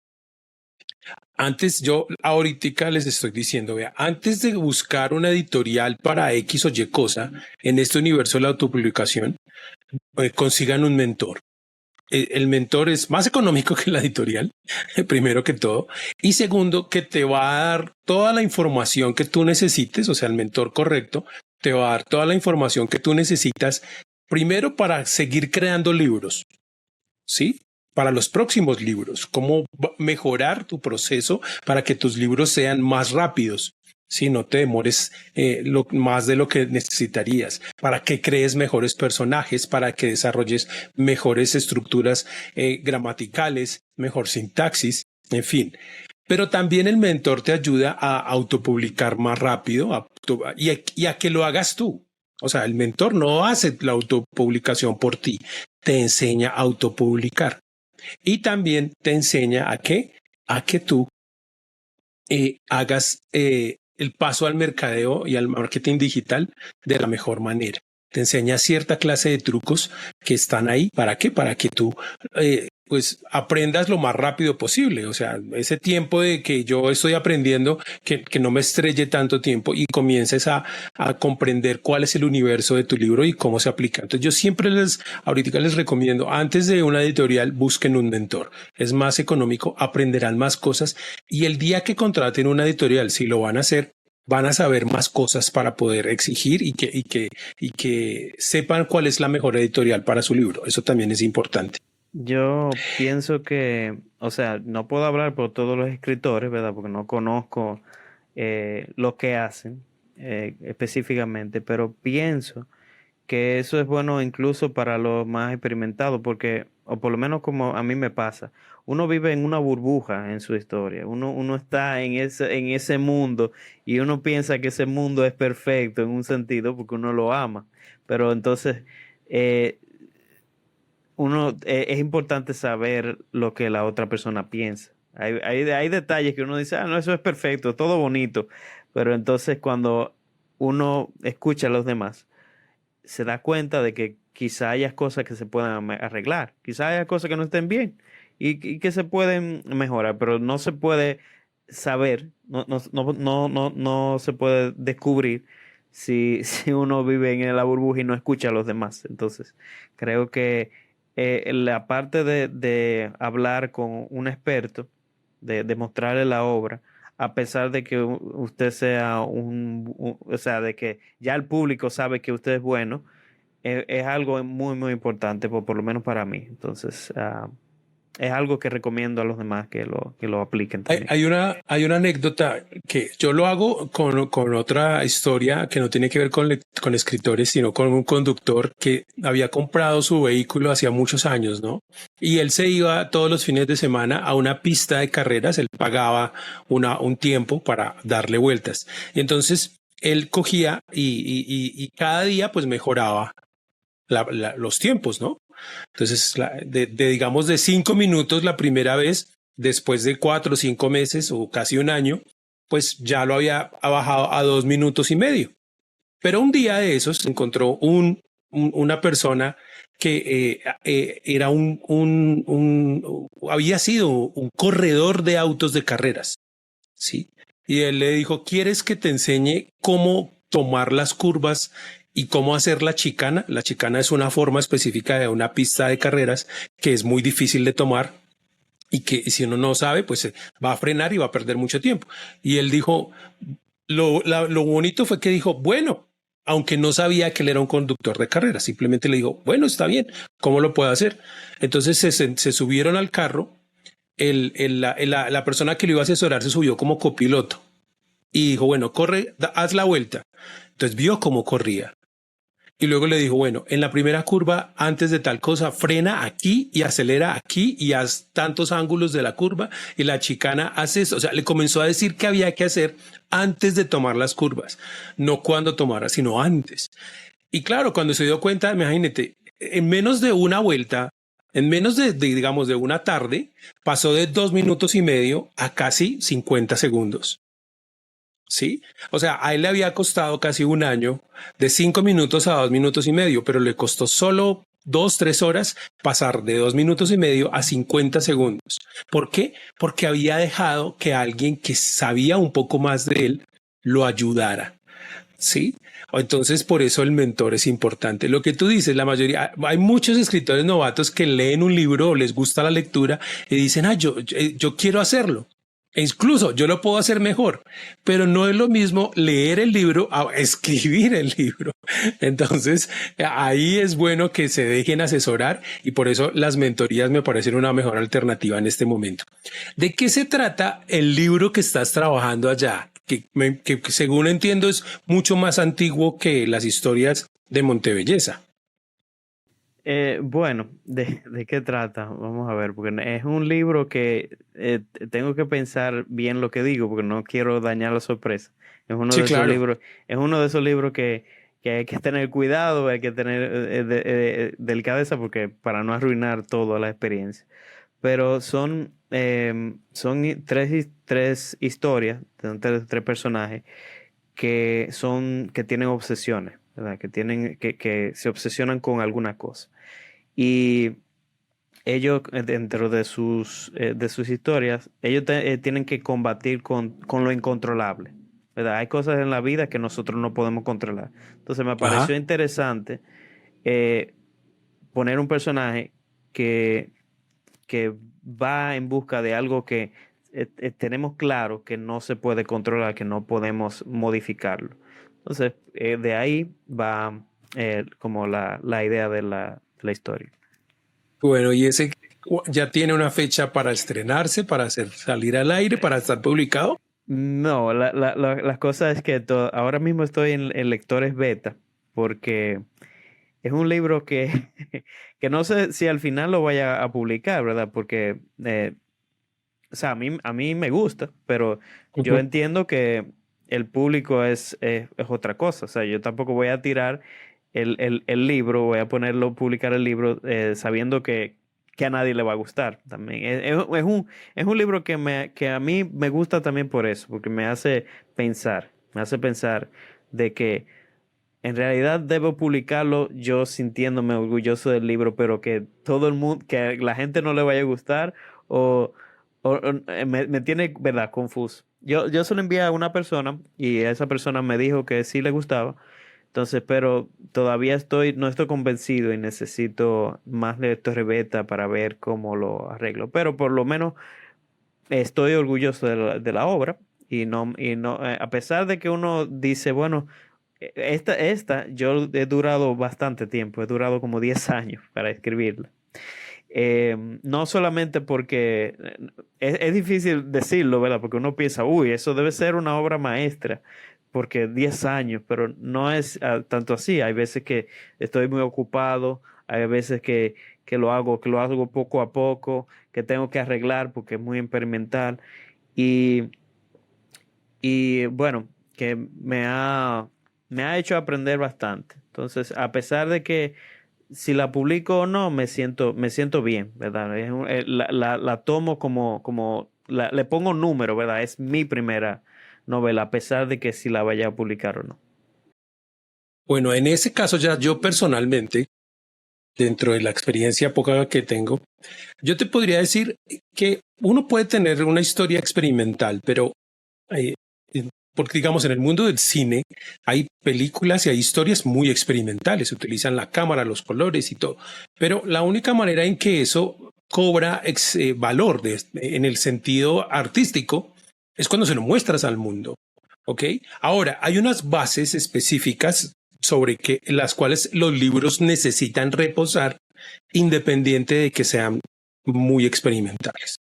Antes, yo ahorita les estoy diciendo, vea, antes de buscar una editorial para X o Y cosa en este universo de la autopublicación, consigan un mentor. El mentor es más económico que la editorial, primero que todo, y segundo, que te va a dar toda la información que tú necesites, o sea, el mentor correcto, te va a dar toda la información que tú necesitas, primero para seguir creando libros, ¿sí? Para los próximos libros, cómo mejorar tu proceso para que tus libros sean más rápidos, si no te demores más de lo que necesitarías, para que crees mejores personajes, para que desarrolles mejores estructuras gramaticales, mejor sintaxis, en fin. Pero también el mentor te ayuda a autopublicar más rápido y a que lo hagas tú. O sea, el mentor no hace la autopublicación por ti, te enseña a autopublicar y también te enseña a que tú hagas el paso al mercadeo y al marketing digital de la mejor manera. te enseña cierta clase de trucos que están ahí. ¿Para qué? Para que tú pues aprendas lo más rápido posible. O sea, ese tiempo de que yo estoy aprendiendo, que no me estrelle tanto tiempo y comiences a comprender cuál es el universo de tu libro y cómo se aplica. Entonces yo siempre ahorita les recomiendo, antes de una editorial, busquen un mentor. Es más económico, aprenderán más cosas y el día que contraten una editorial, si lo van a hacer, van a saber más cosas para poder exigir y que sepan cuál es la mejor editorial para su libro. Eso también es importante. Yo pienso que, o sea, no puedo hablar por todos los escritores, ¿verdad? Porque no conozco lo que hacen específicamente, pero pienso que eso es bueno incluso para los más experimentados, porque, o por lo menos como a mí me pasa, uno vive en una burbuja en su historia, uno está en ese mundo y uno piensa que ese mundo es perfecto en un sentido porque uno lo ama, pero entonces eh, es importante saber lo que la otra persona piensa. Hay detalles que uno dice, ah, no, eso es perfecto, todo bonito, pero entonces cuando uno escucha a los demás, se da cuenta de que quizá haya cosas que se puedan arreglar, quizá haya cosas que no estén bien y que se pueden mejorar, pero no se puede saber, no se puede descubrir si uno vive en la burbuja y no escucha a los demás. Entonces, creo que la parte de hablar con un experto, de mostrarle la obra, a pesar de que usted sea o sea, de que ya el público sabe que usted es bueno, es algo muy, muy importante, por lo menos para mí. Entonces, es algo que recomiendo a los demás que lo apliquen también. Hay una anécdota que yo lo hago con otra historia que no tiene que ver con escritores, sino con un conductor que había comprado su vehículo hacía muchos años, ¿no? Y él se iba todos los fines de semana a una pista de carreras, él pagaba un tiempo para darle vueltas. Y entonces él cogía y cada día pues mejoraba los tiempos, ¿no? Entonces, digamos de 5 minutos la primera vez, después de 4 o 5 meses o casi un año, pues ya lo había bajado a 2 minutos y medio. Pero un día de esos encontró una persona que era había sido un corredor de autos de carreras, ¿sí? Y él le dijo, ¿quieres que te enseñe cómo tomar las curvas y cómo hacer la chicana? La chicana es una forma específica de una pista de carreras que es muy difícil de tomar y que si uno no sabe, pues va a frenar y va a perder mucho tiempo. Y él dijo, lo bonito fue que dijo, bueno, aunque no sabía que él era un conductor de carreras, simplemente le dijo, bueno, está bien, ¿cómo lo puedo hacer? Entonces se subieron al carro, la persona que lo iba a asesorar se subió como copiloto y dijo, bueno, corre, haz la vuelta. Entonces vio cómo corría. Y luego le dijo, bueno, en la primera curva, antes de tal cosa, frena aquí y acelera aquí y haz tantos ángulos de la curva y la chicana hace eso. O sea, le comenzó a decir qué había que hacer antes de tomar las curvas, no cuando tomara, sino antes. Y claro, cuando se dio cuenta, imagínate, en menos de una vuelta, en menos digamos, de una tarde, pasó de 2 minutos y medio a casi 50 segundos. Sí, o sea, a él le había costado casi un año, de 5 minutos a 2 minutos y medio, pero le costó solo 2, 3 horas pasar de 2 minutos y medio a 50 segundos. ¿Por qué? Porque había dejado que alguien que sabía un poco más de él lo ayudara. Sí, entonces por eso el mentor es importante. Lo que tú dices, la mayoría, hay muchos escritores novatos que leen un libro o les gusta la lectura y dicen, ah, yo quiero hacerlo. E incluso yo lo puedo hacer mejor, pero no es lo mismo leer el libro a escribir el libro. Entonces ahí es bueno que se dejen asesorar y por eso las mentorías me parecen una mejor alternativa en este momento. ¿De qué se trata el libro que estás trabajando allá? Que según entiendo es mucho más antiguo que las historias de Montebelleza. Bueno, ¿de qué trata? Vamos a ver, porque es un libro que tengo que pensar bien lo que digo, porque no quiero dañar la sorpresa. Es uno Sí, de esos claro. libros, es uno de esos libros que hay que tener cuidado, hay que tener delicadeza, porque para no arruinar toda la experiencia. Pero son tres historias, tres personajes que tienen obsesiones. ¿verdad? Que tienen, que se obsesionan con alguna cosa. Y ellos, dentro de sus historias, ellos tienen que combatir con lo incontrolable, ¿verdad? Hay cosas en la vida que nosotros no podemos controlar. Entonces me Ajá. pareció interesante eh, poner un personaje que, que va en busca de algo que tenemos claro que no se puede controlar, que no podemos modificarlo. Entonces, de ahí va como la idea de la historia. Bueno, y ese ya tiene una fecha para estrenarse, para hacer salir al aire, para estar publicado. No, las cosas es que ahora mismo estoy en lectores beta porque es un libro que, que no sé si al final lo vaya a publicar, ¿verdad? Porque, o sea, a mí me gusta, pero yo Ujú. entiendo que el público es otra cosa. O sea, yo tampoco voy a tirar el libro, voy a ponerlo, publicar el libro sabiendo que a nadie le va a gustar también. Es un libro que a mí me gusta también por eso, porque me hace pensar de que en realidad debo publicarlo yo sintiéndome orgulloso del libro, pero que todo el mundo, que la gente no le vaya a gustar o, me tiene, ¿verdad? Confuso. Yo se lo envié a una persona y esa persona me dijo que sí le gustaba. Entonces, pero todavía no estoy convencido y necesito más lectores beta para ver cómo lo arreglo. Pero por lo menos estoy orgulloso de la obra y no, a pesar de que uno dice, bueno, yo he durado bastante tiempo, he durado como 10 años para escribirla. No solamente porque es difícil decirlo, ¿verdad? Porque uno piensa, uy, eso debe ser una obra maestra, porque 10 años, pero no es tanto así. Hay veces que estoy muy ocupado, hay veces que lo hago poco a poco, que tengo que arreglar porque es muy experimental. Y, y bueno, que me ha hecho aprender bastante. Entonces, a pesar de que si la publico o no, me siento bien, ¿verdad? La tomo le pongo número, ¿verdad? Es mi primera novela, a pesar de que si la vaya a publicar o no. Bueno, en ese caso ya yo personalmente, dentro de la experiencia poca que tengo, yo te podría decir que uno puede tener una historia experimental, pero eh, porque digamos en el mundo del cine hay películas y hay historias muy experimentales, se utilizan la cámara, los colores y todo, pero la única manera en que eso cobra valor en el sentido artístico es cuando se lo muestras al mundo. ¿Ok? Ahora, hay unas bases específicas sobre las cuales los libros necesitan reposar independiente de que sean muy experimentales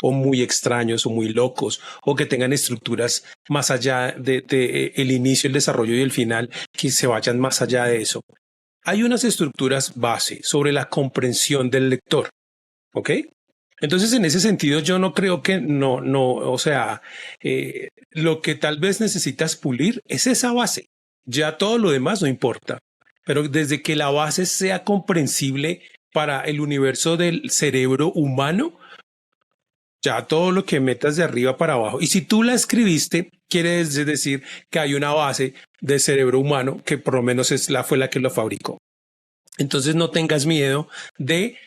o muy extraños o muy locos o que tengan estructuras más allá de el inicio, el desarrollo y el final, que se vayan más allá de eso. Hay unas estructuras base sobre la comprensión del lector, ¿ok? Entonces, en ese sentido, yo no creo que o sea, lo que tal vez necesitas pulir es esa base. Ya todo lo demás no importa. Pero desde que la base sea comprensible para el universo del cerebro humano, ya todo lo que metas de arriba para abajo. Y si tú la escribiste, quiere decir que hay una base del cerebro humano que por lo menos fue la que lo fabricó. Entonces no tengas miedo de,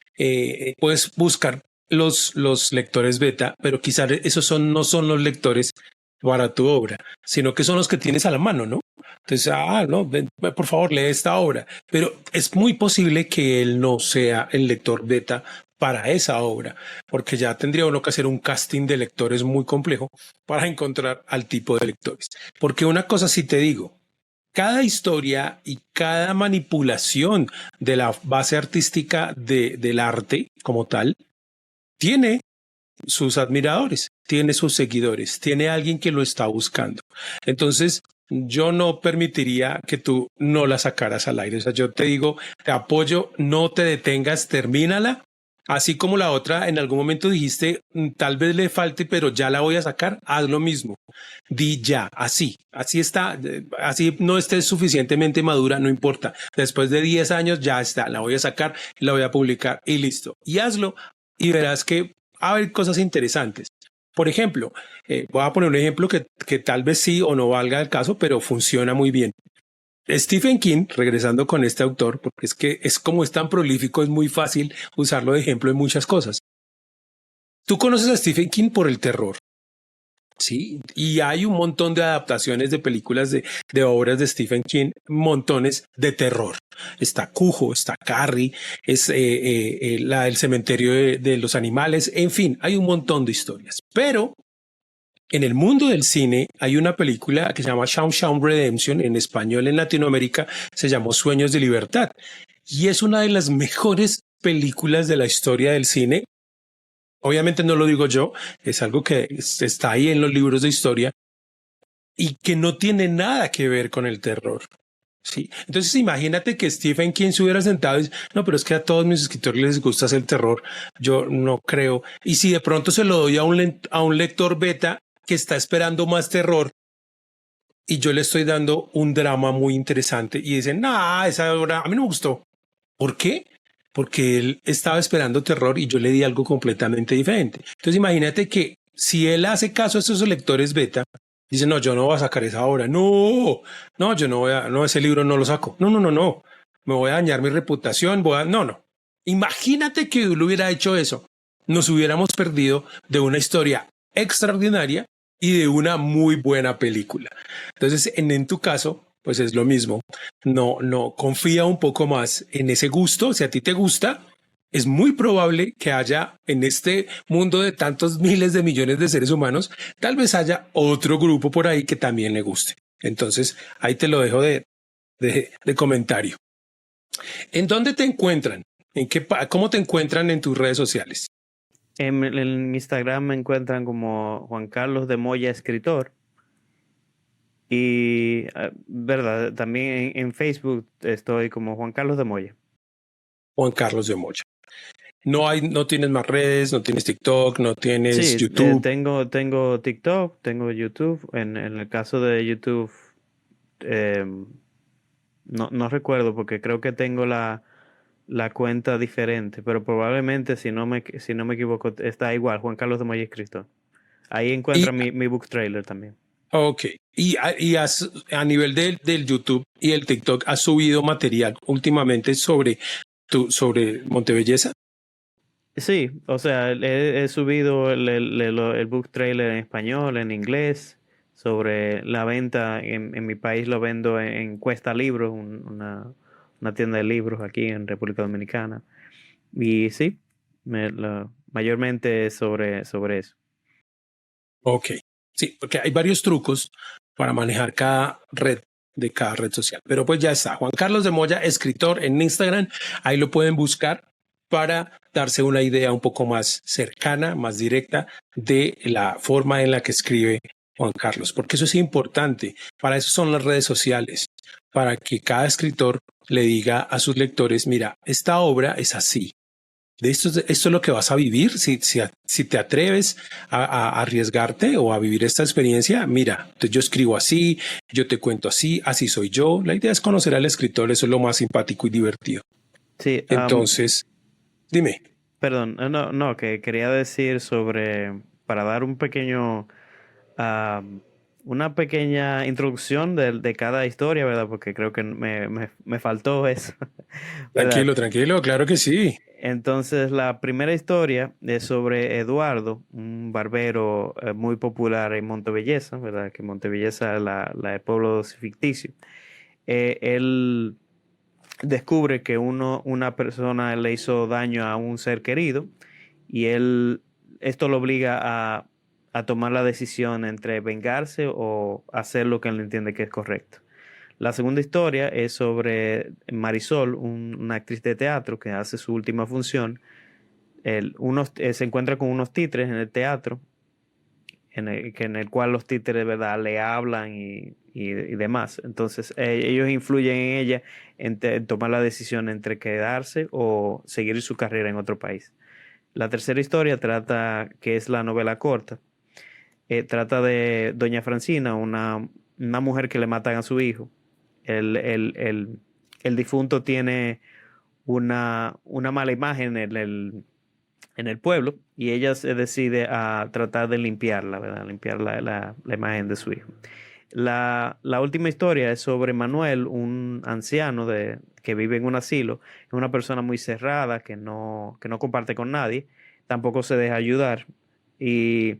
puedes buscar los lectores beta, pero quizás no son los lectores para tu obra, sino que son los que tienes a la mano, ¿no? Entonces, no, ven, por favor, lee esta obra, pero es muy posible que él no sea el lector beta para esa obra, porque ya tendría uno que hacer un casting de lectores muy complejo para encontrar al tipo de lectores. Porque una cosa sí te digo, cada historia y cada manipulación de la base artística del arte como tal tiene sus admiradores, tiene sus seguidores, tiene alguien que lo está buscando. Entonces, yo no permitiría que tú no la sacaras al aire. O sea, yo te digo, te apoyo, no te detengas, termínala. Así como la otra, en algún momento dijiste, tal vez le falte, pero ya la voy a sacar, haz lo mismo. Di ya, así está, así no estés suficientemente madura, no importa. Después de 10 años ya está, la voy a sacar, la voy a publicar y listo. Y hazlo y verás que va a haber cosas interesantes. Por ejemplo, voy a poner un ejemplo que tal vez sí o no valga el caso, pero funciona muy bien. Stephen King, regresando con este autor, porque es que es como es tan prolífico, es muy fácil usarlo de ejemplo en muchas cosas. Tú conoces a Stephen King por el terror. Sí, y hay un montón de adaptaciones de películas de obras de Stephen King, montones de terror. Está Cujo, está Carrie, es la del cementerio de los animales, en fin, hay un montón de historias. Pero en el mundo del cine hay una película que se llama Shawshank Redemption, en español en Latinoamérica se llamó Sueños de Libertad, y es una de las mejores películas de la historia del cine. Obviamente no lo digo yo, es algo que está ahí en los libros de historia y que no tiene nada que ver con el terror. Sí, entonces imagínate que Stephen King se hubiera sentado y dice, no, pero es que a todos mis escritores les gusta hacer terror. Yo no creo. Y si de pronto se lo doy a un lector beta que está esperando más terror y yo le estoy dando un drama muy interesante y dicen, no, esa obra a mí no me gustó. ¿Por qué? Porque él estaba esperando terror y yo le di algo completamente diferente. Entonces imagínate que si él hace caso a estos lectores beta, dice, no, yo no voy a sacar esa obra. No, no, yo no voy a, no, ese libro no lo saco. No, no, no, no. Me voy a dañar mi reputación. No, no. Imagínate que él hubiera hecho eso. Nos hubiéramos perdido de una historia extraordinaria y de una muy buena película. Entonces, en tu caso, pues es lo mismo. No, confía un poco más en ese gusto. Si a ti te gusta, es muy probable que haya en este mundo de tantos miles de millones de seres humanos, tal vez haya otro grupo por ahí que también le guste. Entonces, ahí te lo dejo de comentario. ¿En dónde te encuentran? ¿Cómo te encuentran en tus redes sociales? En Instagram me encuentran como Juan Carlos de Moya Escritor. Y, verdad, también en Facebook estoy como Juan Carlos de Moya. Juan Carlos de Moya. No tienes más redes, no tienes TikTok, no tienes Sí, YouTube. tengo TikTok, tengo YouTube. En el caso de YouTube, no recuerdo porque creo que tengo la cuenta diferente, pero probablemente si no me equivoco está igual, Juan Carlos de Moya Escritor. Ahí Y, encuentra mi book trailer también. ok. Y a nivel del YouTube y el TikTok, ¿has subido material últimamente sobre Montebelleza? Sí, o sea, he subido el book trailer en español, en inglés, sobre la venta. En mi país lo vendo en Cuesta Libros, una tienda de libros aquí en República Dominicana. Y sí, mayormente es sobre eso. Ok. Sí, porque hay varios trucos para manejar cada red de cada red social. Pero pues ya está. Juan Carlos de Moya, escritor en Instagram. Ahí lo pueden buscar para darse una idea un poco más cercana, más directa de la forma en la que escribe Juan Carlos, porque eso es importante. Para eso son las redes sociales, para que cada escritor le diga a sus lectores, mira, esta obra es así. Esto es lo que vas a vivir. Si te atreves a arriesgarte o a vivir esta experiencia, mira, entonces yo escribo así, yo te cuento así, así soy yo. La idea es conocer al escritor, eso es lo más simpático y divertido. Sí, Entonces, dime. perdón, no, que quería decir para dar una pequeña introducción de cada historia, ¿verdad? Porque creo que me faltó eso, ¿verdad? Tranquilo, tranquilo, claro que sí. Entonces, la primera historia es sobre Eduardo, un barbero muy popular en Montebelleza, ¿verdad? Que Montebelleza es el pueblo ficticio. Él descubre que una persona le hizo daño a un ser querido y esto lo obliga a tomar la decisión entre vengarse o hacer lo que él entiende que es correcto. La segunda historia es sobre Marisol, una actriz de teatro que hace su última función. Se encuentra con unos títeres en el teatro, en el cual los títeres, ¿verdad?, le hablan y demás. Entonces, ellos influyen en ella en tomar la decisión entre quedarse o seguir su carrera en otro país. La tercera historia que es la novela corta, trata de Doña Francina, una mujer que le matan a su hijo. El difunto tiene una mala imagen en el pueblo y ella se decide a tratar de limpiarla, ¿verdad? Limpiar la imagen de su hijo. La última historia es sobre Manuel, un anciano que vive en un asilo. Es una persona muy cerrada que no comparte con nadie, tampoco se deja ayudar. Y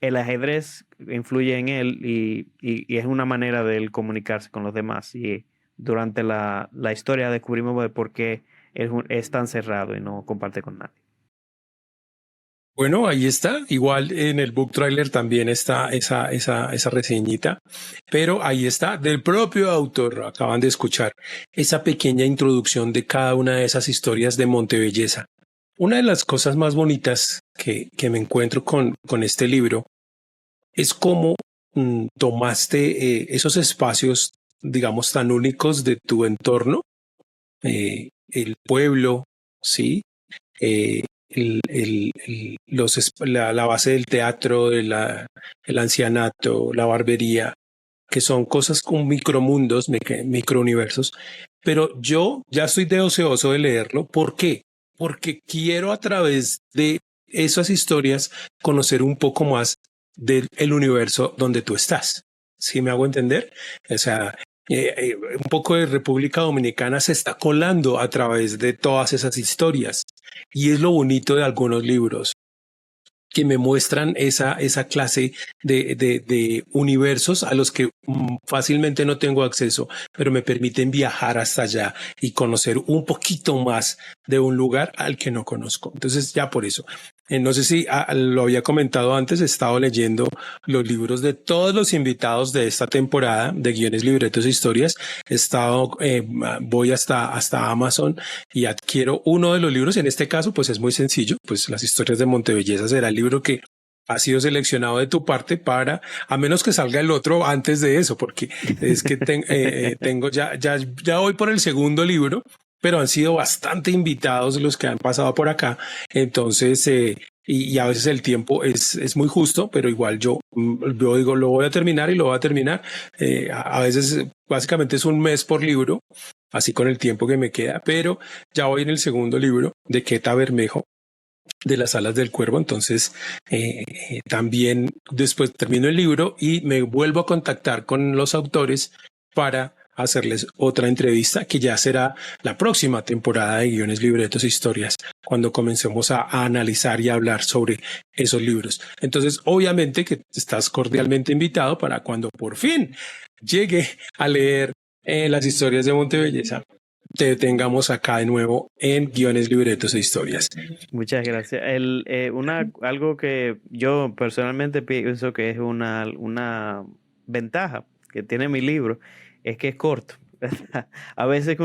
el ajedrez influye en él y es una manera de él comunicarse con los demás. Y durante la historia descubrimos de por qué es tan cerrado y no comparte con nadie. Bueno, ahí está. Igual en el book trailer también está esa reseñita, pero ahí está del propio autor. Acaban de escuchar esa pequeña introducción de cada una de esas historias de Montebelleza. Una de las cosas más bonitas que me encuentro con este libro es cómo tomaste esos espacios, digamos, tan únicos de tu entorno, el pueblo, ¿sí? La base del teatro, el ancianato, la barbería, que son cosas con micromundos, microuniversos, pero yo ya estoy deseoso de leerlo. ¿Por qué? Porque quiero a través de esas historias conocer un poco más del universo donde tú estás. ¿Sí me hago entender? O sea, un poco de República Dominicana se está colando a través de todas esas historias. Y es lo bonito de algunos libros, que me muestran esa clase de universos a los que fácilmente no tengo acceso, pero me permiten viajar hasta allá y conocer un poquito más de un lugar al que no conozco. Entonces, ya por eso. No sé si lo había comentado antes, he estado leyendo los libros de todos los invitados de esta temporada de guiones, libretos e historias. He estado, voy hasta Amazon y adquiero uno de los libros. En este caso, pues es muy sencillo, pues las historias de Montebelleza será el libro que ha sido seleccionado de tu parte para, a menos que salga el otro antes de eso, porque es que tengo ya voy por el segundo libro, pero han sido bastante invitados los que han pasado por acá. Entonces, y a veces el tiempo es muy justo, pero igual yo digo, lo voy a terminar y lo voy a terminar. A veces básicamente es un mes por libro, así con el tiempo que me queda, pero ya voy en el segundo libro de Queta Bermejo, de las alas del cuervo. Entonces también después termino el libro y me vuelvo a contactar con los autores para hacerles otra entrevista, que ya será la próxima temporada de guiones, libretos e historias, cuando comencemos a analizar y a hablar sobre esos libros. Entonces, obviamente que estás cordialmente invitado para cuando por fin llegue a leer las historias de Montebelleza, te tengamos acá de nuevo en guiones, libretos e historias. Muchas gracias. Algo que yo personalmente pienso que es una ventaja que tiene mi libro es que es corto. A veces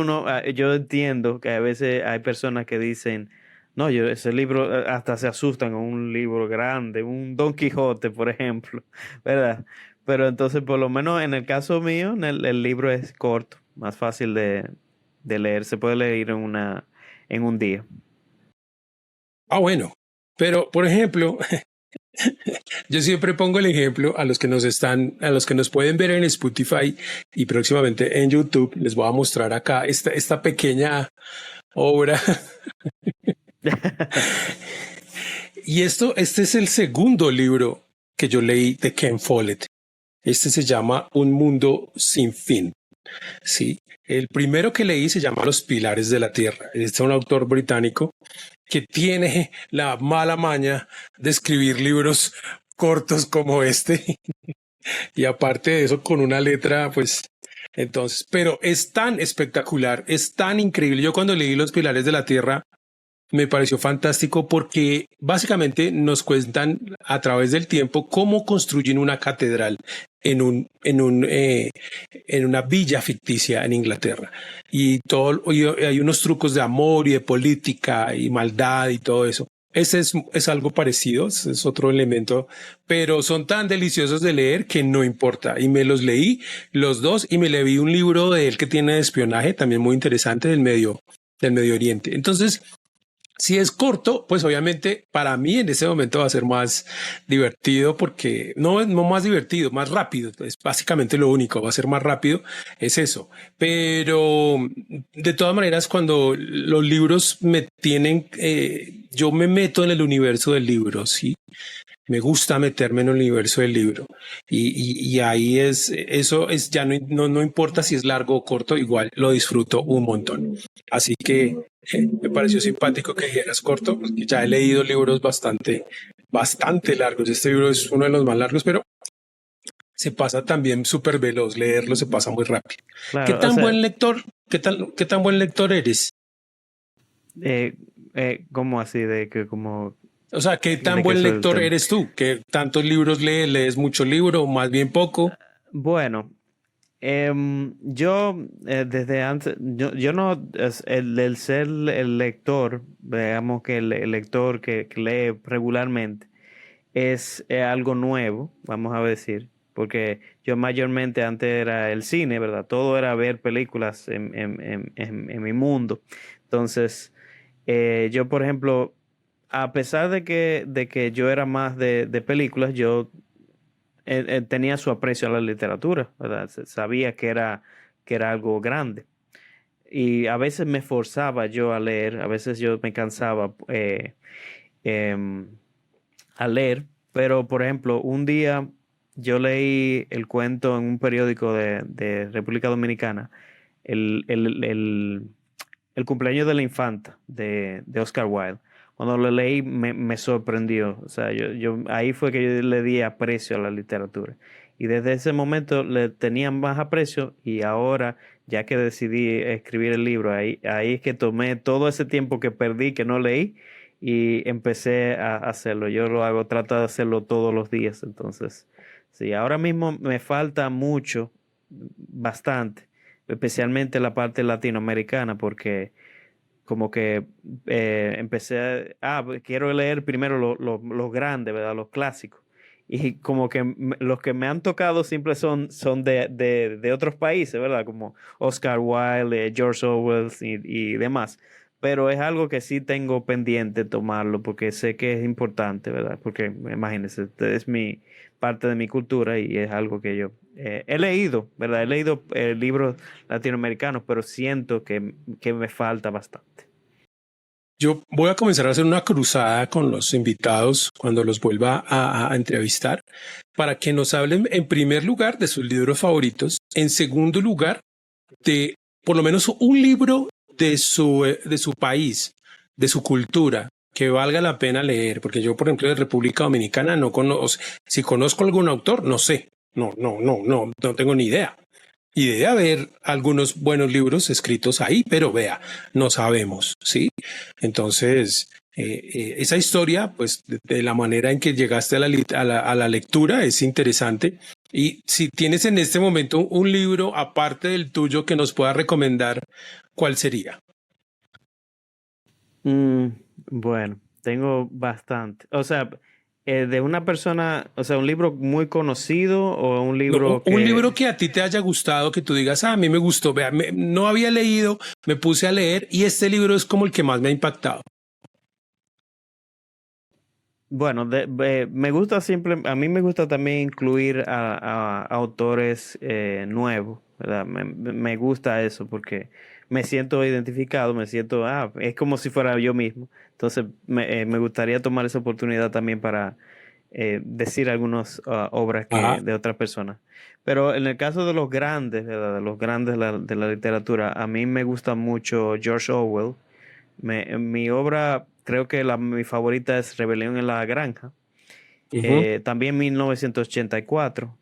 yo entiendo que a veces hay personas que dicen, no, yo ese libro hasta se asustan con un libro grande, un Don Quijote, por ejemplo, ¿verdad? Pero entonces, por lo menos en el caso mío, el libro es corto, más fácil de leer, se puede leer en un día. Bueno, pero por ejemplo, yo siempre pongo el ejemplo a los que a los que nos pueden ver en Spotify y próximamente en YouTube. Les voy a mostrar acá esta pequeña obra. Y este es el segundo libro que yo leí de Ken Follett. Este se llama Un mundo sin fin. Sí, el primero que leí se llama Los pilares de la tierra. Este es un autor británico que tiene la mala maña de escribir libros cortos como este. Y aparte de eso, con una letra, pues, entonces, pero es tan espectacular, es tan increíble. Yo cuando leí Los pilares de la tierra, me pareció fantástico porque básicamente nos cuentan a través del tiempo cómo construyen una catedral en una villa ficticia en Inglaterra. Y hay unos trucos de amor y de política y maldad y todo eso. Ese es algo parecido, es otro elemento, pero son tan deliciosos de leer que no importa. Y me los leí los dos y me leí un libro de él que tiene de espionaje, también muy interesante, del Medio Oriente. Entonces, si es corto, pues obviamente para mí en ese momento va a ser más divertido, porque no más divertido, más rápido. Es básicamente lo único, va a ser más rápido, es eso. Pero de todas maneras, cuando los libros me tienen, yo me meto en el universo del libro, ¿sí? me gusta meterme en el universo del libro. Y ahí eso es, ya no importa si es largo o corto, igual lo disfruto un montón. Así que me pareció simpático que dijeras corto, porque ya he leído libros bastante largos. Este libro es uno de los más largos, pero se pasa también súper veloz. Leerlo se pasa muy rápido. ¿Qué Claro, o tan sea, buen lector? Qué tan buen lector eres? eh, ¿cómo así? O sea, ¿qué tan ¿De qué buen eso es el lector tema? eres tú? ¿Qué tantos libros lees? ¿Lees mucho libro o más bien poco? Bueno, yo desde antes, yo no, el ser el lector, veamos que el lector que lee regularmente es algo nuevo, vamos a decir, porque yo mayormente antes era el cine, ¿verdad? Todo era ver películas en mi mundo. Entonces, yo, por ejemplo, a pesar de que yo era más de películas, yo tenía su aprecio a la literatura, ¿verdad? Sabía que era algo grande. Y a veces me forzaba yo a leer, a veces yo me cansaba em, a leer, pero por ejemplo, un día yo leí el cuento en un periódico de República Dominicana, el, el, el, el cumpleaños de la infanta de Oscar Wilde. Cuando lo leí me sorprendió. O sea, ahí fue que yo le di aprecio a la literatura. Y desde ese momento le tenía más aprecio y ahora, ya que decidí escribir el libro, ahí es que tomé todo ese tiempo que perdí, que no leí, y empecé a hacerlo. Yo lo hago, trato de hacerlo todos los días. Entonces, sí, ahora mismo me falta mucho, bastante, especialmente la parte latinoamericana, porque como que pues, quiero leer primero los grandes, ¿verdad? Los clásicos. Y como que los que me han tocado siempre son de otros países, ¿verdad? Como Oscar Wilde, George Orwell y demás. Pero es algo que sí tengo pendiente tomarlo porque sé que es importante, ¿verdad? Porque imagínense, es parte de mi cultura y es algo que yo he leído, ¿verdad? He leído libros latinoamericanos, pero siento que me falta bastante. Yo voy a comenzar a hacer una cruzada con los invitados cuando los vuelva a entrevistar para que nos hablen en primer lugar de sus libros favoritos, en segundo lugar de por lo menos un libro de su país, de su cultura, que valga la pena leer, porque yo, por ejemplo, de República Dominicana no conozco, si conozco algún autor, no sé, no tengo ni idea. Y debe haber algunos buenos libros escritos ahí, pero vea, no sabemos, ¿sí? Entonces, esa historia, pues de la manera en que llegaste a la lectura es interesante. Y si tienes en este momento un libro aparte del tuyo que nos pueda recomendar, ¿cuál sería? Mm, bueno, tengo bastante. O sea, de una persona, o sea, un libro muy conocido o un No, libro un libro que, que a ti te haya gustado, que tú digas, a mí me gustó, vea, no había leído, me puse a leer y este libro es como el que más me ha impactado. bueno, me gusta siempre, a mí me gusta también incluir a autores nuevos, ¿verdad? Me gusta eso porque me siento identificado, es como si fuera yo mismo. Entonces, me gustaría tomar esa oportunidad también para decir algunas obras Ajá. de otras personas. Pero en el caso de los grandes, ¿verdad? De los grandes de la literatura, a mí me gusta mucho George Orwell. Mi obra, creo que mi favorita es Rebelión en la Granja. Ujú. También 1984.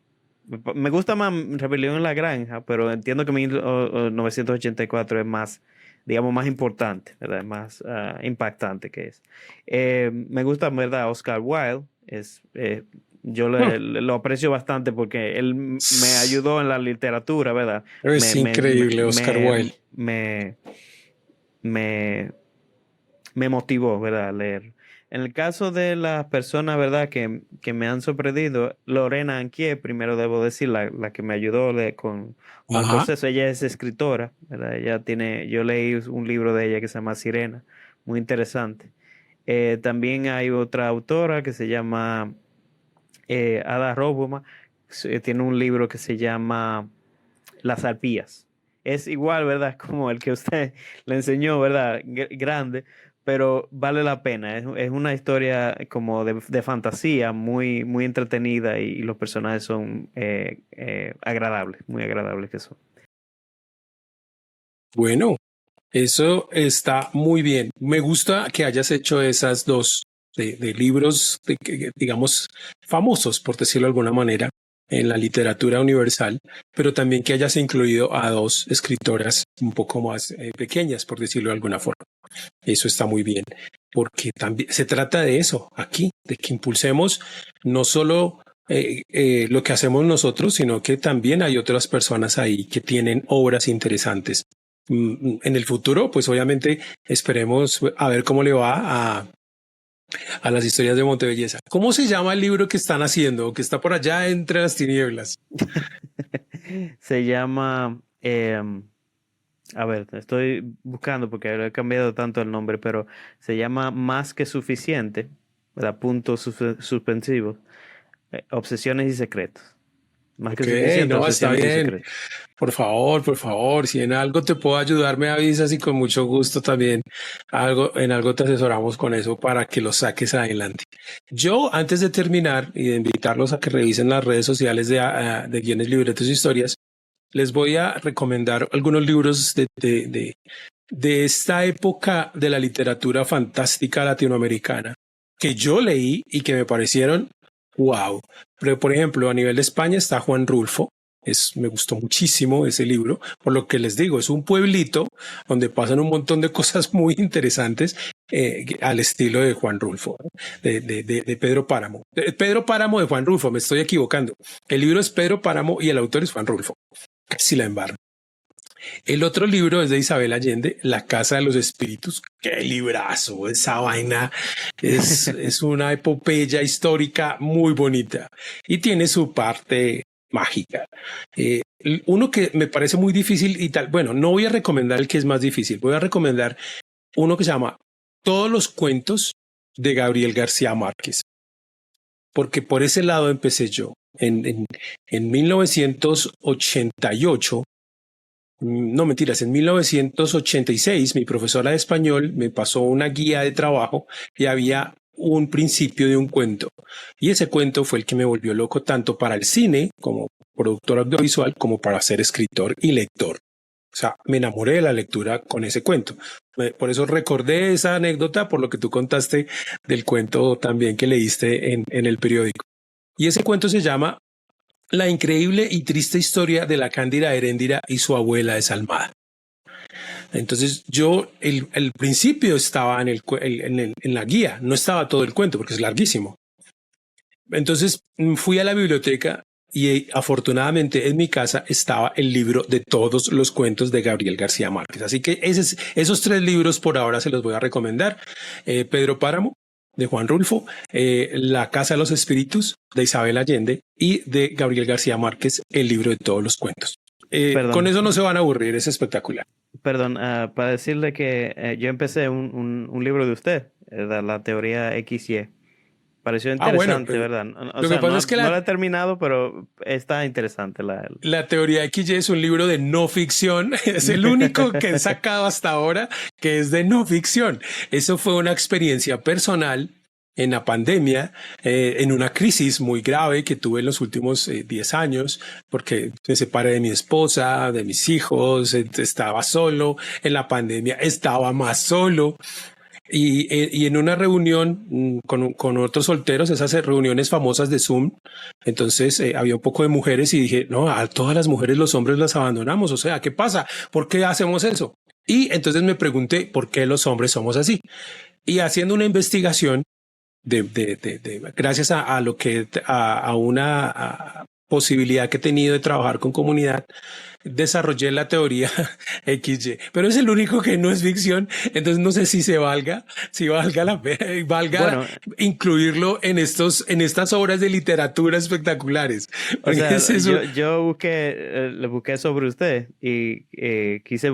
Me gusta más Rebelión en la Granja, pero entiendo que 1984 es más, digamos, más importante, ¿verdad? Es más impactante que es. Me gusta, ¿verdad? Oscar Wilde. Yo Mm. lo aprecio bastante porque él me ayudó en la literatura, ¿verdad? Es Me, me, me, increíble, Oscar me, Wilde. me, me me motivó, ¿verdad? A leer. En el caso de las personas, ¿verdad? Que me han sorprendido, Lorena Anquier, primero debo decir, la que me ayudó con el Ajá. proceso, ella es escritora, ¿verdad? Yo leí un libro de ella que se llama Sirena, muy interesante. También hay otra autora que se llama Ada Roboma, tiene un libro que se llama Las Arpías. Es igual, ¿verdad? Como el que usted le enseñó, ¿verdad? Grande, pero vale la pena. Es una historia como de fantasía, muy, muy entretenida y los personajes son agradables, muy agradables que son. Bueno, eso está muy bien. Me gusta que hayas hecho esas dos de libros, digamos, famosos, por decirlo de alguna manera, en la literatura universal, pero también que hayas incluido a dos escritoras un poco más pequeñas, por decirlo de alguna forma. Eso está muy bien, porque también se trata de eso aquí, de que impulsemos no solo lo que hacemos nosotros, sino que también hay otras personas ahí que tienen obras interesantes. En el futuro, pues obviamente esperemos a ver cómo le va a las historias de Montebelleza. ¿Cómo se llama el libro que están haciendo, que está por allá entre las tinieblas? Se llama, a ver, estoy buscando porque he cambiado tanto el nombre, pero se llama Más que Suficiente, ¿verdad? Puntos suspensivos, Obsesiones y Secretos. Más que Ok, suficiente, no, está obsesiones y bien. secretos. Por favor, si en algo te puedo ayudar, me avisas y con mucho gusto también en algo te asesoramos con eso para que lo saques adelante. Yo, antes de terminar y de invitarlos a que revisen las redes sociales de Guiones, Libretos e Historias, les voy a recomendar algunos libros de esta época de la literatura fantástica latinoamericana que yo leí y que me parecieron wow. Pero, por ejemplo, a nivel de España está Juan Rulfo. Me gustó muchísimo ese libro, por lo que les digo, es un pueblito donde pasan un montón de cosas muy interesantes al estilo de Juan Rulfo, de Pedro Páramo. Pedro Páramo de Juan Rulfo, me estoy equivocando. El libro es Pedro Páramo y el autor es Juan Rulfo. Casi la embarro. El otro libro es de Isabel Allende, La Casa de los Espíritus. ¡Qué librazo! Esa vaina es una epopeya histórica muy bonita y tiene su parte mágica. Uno que me parece muy difícil y tal, bueno, no voy a recomendar el que es más difícil, voy a recomendar uno que se llama Todos los cuentos de Gabriel García Márquez, porque por ese lado empecé yo. En 1988, no mentiras, en 1986 mi profesora de español me pasó una guía de trabajo y había un principio de un cuento. Y ese cuento fue el que me volvió loco tanto para el cine como productor audiovisual como para ser escritor y lector. O sea, me enamoré de la lectura con ese cuento. Por eso recordé esa anécdota por lo que tú contaste del cuento también que leíste en el periódico. Y ese cuento se llama La increíble y triste historia de la Cándida Heréndira y su abuela desalmada. Entonces yo, el principio estaba en la guía, no estaba todo el cuento porque es larguísimo. Entonces fui a la biblioteca y afortunadamente en mi casa estaba el libro de todos los cuentos de Gabriel García Márquez. Así que esos tres libros por ahora se los voy a recomendar. Pedro Páramo, de Juan Rulfo, La Casa de los Espíritus, de Isabel Allende, y de Gabriel García Márquez, el libro de todos los cuentos. Con eso no se van a aburrir, es espectacular. Perdón, para decirle que yo empecé un libro de usted, la teoría XY. Pareció interesante, Bueno, ¿verdad? lo que pasa es que no la he terminado, pero está interesante. La teoría XY es un libro de no ficción. Es el único que he sacado hasta ahora que es de no ficción. Eso fue una experiencia personal en la pandemia, en una crisis muy grave que tuve en los últimos 10 años, porque me separé de mi esposa, de mis hijos, estaba solo. En la pandemia estaba más solo. Y en una reunión con otros solteros, esas reuniones famosas de Zoom, entonces había un poco de mujeres y dije, no, a todas las mujeres los hombres las abandonamos. O sea, ¿qué pasa? ¿Por qué hacemos eso? Y entonces me pregunté por qué los hombres somos así. Y haciendo una investigación gracias a lo que a una posibilidad que he tenido de trabajar con comunidad, desarrollé la teoría XY, pero es el único que no es ficción, entonces no sé si valga la pena, Bueno, incluirlo en estas obras de literatura espectaculares. o sea, yo busqué, le busqué sobre usted y quise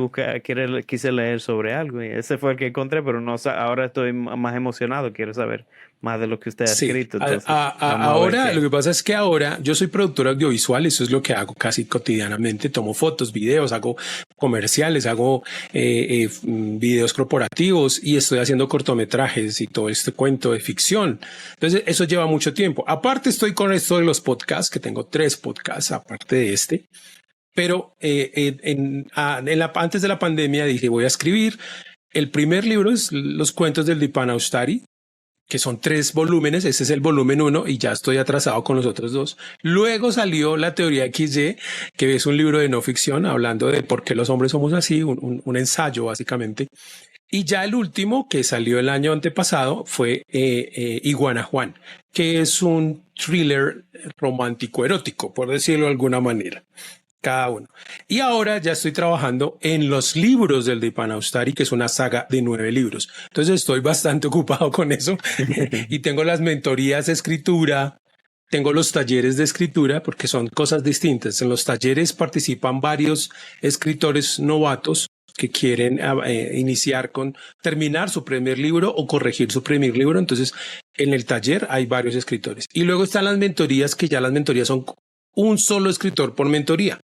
leer sobre algo y ese fue el que encontré, pero no, ahora estoy más emocionado, quiero saber más de lo que usted ha escrito. Entonces, ahora lo que pasa es que ahora yo soy productor audiovisual, eso es lo que hago casi cotidianamente, tomo tomo fotos, videos, hago comerciales, hago videos corporativos y estoy haciendo cortometrajes y todo este cuento de ficción. Entonces eso lleva mucho tiempo. Aparte estoy con esto de los podcasts, que tengo 3 podcasts aparte de este. Pero antes de la pandemia dije, voy a escribir. El primer libro es Los cuentos del Dipana Ustari, que son 3 volúmenes. Este es el volumen 1 y ya estoy atrasado con los otros 2. Luego salió La teoría XY, que es un libro de no ficción hablando de por qué los hombres somos así, un ensayo básicamente. Y ya el último, que salió el año antepasado, fue Iguana Juan, que es un thriller romántico erótico, por decirlo de alguna manera. Cada uno. Y ahora ya estoy trabajando en los libros del Dipana Ustari, que es una saga de 9 libros. Entonces estoy bastante ocupado con eso y tengo las mentorías de escritura, tengo los talleres de escritura, porque son cosas distintas. En los talleres participan varios escritores novatos que quieren iniciar con terminar su primer libro o corregir su primer libro. Entonces en el taller hay varios escritores. Y luego están las mentorías, que ya las mentorías son un solo escritor por mentoría,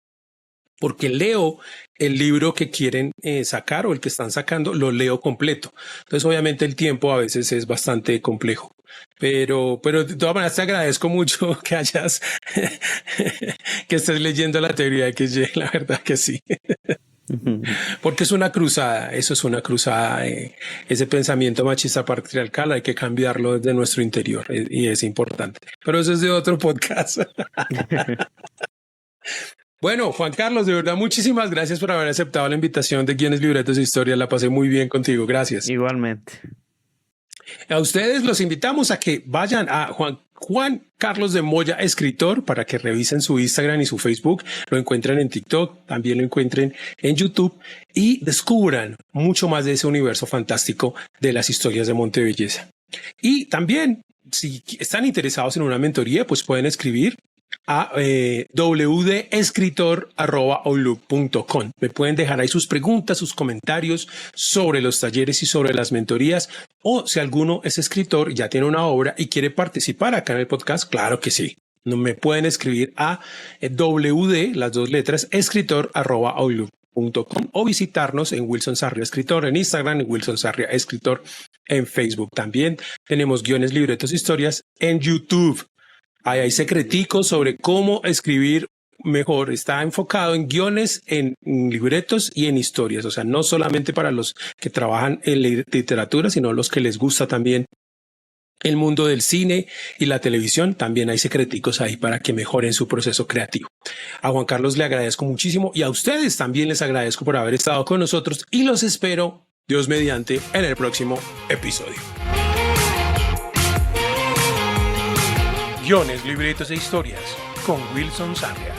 porque leo el libro que quieren sacar o el que están sacando, lo leo completo. Entonces, obviamente, el tiempo a veces es bastante complejo. Pero de todas maneras te agradezco mucho que hayas, que estés leyendo La teoría XY, la verdad que sí. Porque es una cruzada, eso es una cruzada. Ese pensamiento machista patriarcal hay que cambiarlo desde nuestro interior y es importante. Pero eso es de otro podcast. Bueno, Juan Carlos, de verdad, muchísimas gracias por haber aceptado la invitación de Guiones, Libretos e Historias. La pasé muy bien contigo. Gracias. Igualmente. A ustedes los invitamos a que vayan a Juan Carlos de Moya, escritor, para que revisen su Instagram y su Facebook. Lo encuentren en TikTok, también lo encuentren en YouTube y descubran mucho más de ese universo fantástico de las historias de Montebelleza. Y también, si están interesados en una mentoría, pues pueden escribir a wdescritor@outlook.com. Me pueden dejar ahí sus preguntas, sus comentarios sobre los talleres y sobre las mentorías, o si alguno es escritor, ya tiene una obra y quiere participar acá en el podcast, claro que sí. Me pueden escribir a wd, las 2 letras, escritor@outlook.com, o visitarnos en Wilson Sarria Escritor en Instagram, en Wilson Sarria Escritor en Facebook. También tenemos Guiones, Libretos, Historias en YouTube. Hay secreticos sobre cómo escribir mejor. Está enfocado en guiones, en libretos y en historias. O sea, no solamente para los que trabajan en literatura, sino los que les gusta también el mundo del cine y la televisión. También hay secreticos ahí para que mejoren su proceso creativo. A Juan Carlos le agradezco muchísimo y a ustedes también les agradezco por haber estado con nosotros y los espero, Dios mediante, en el próximo episodio. Guiones, Libretos e Historias con Wilson Sarria.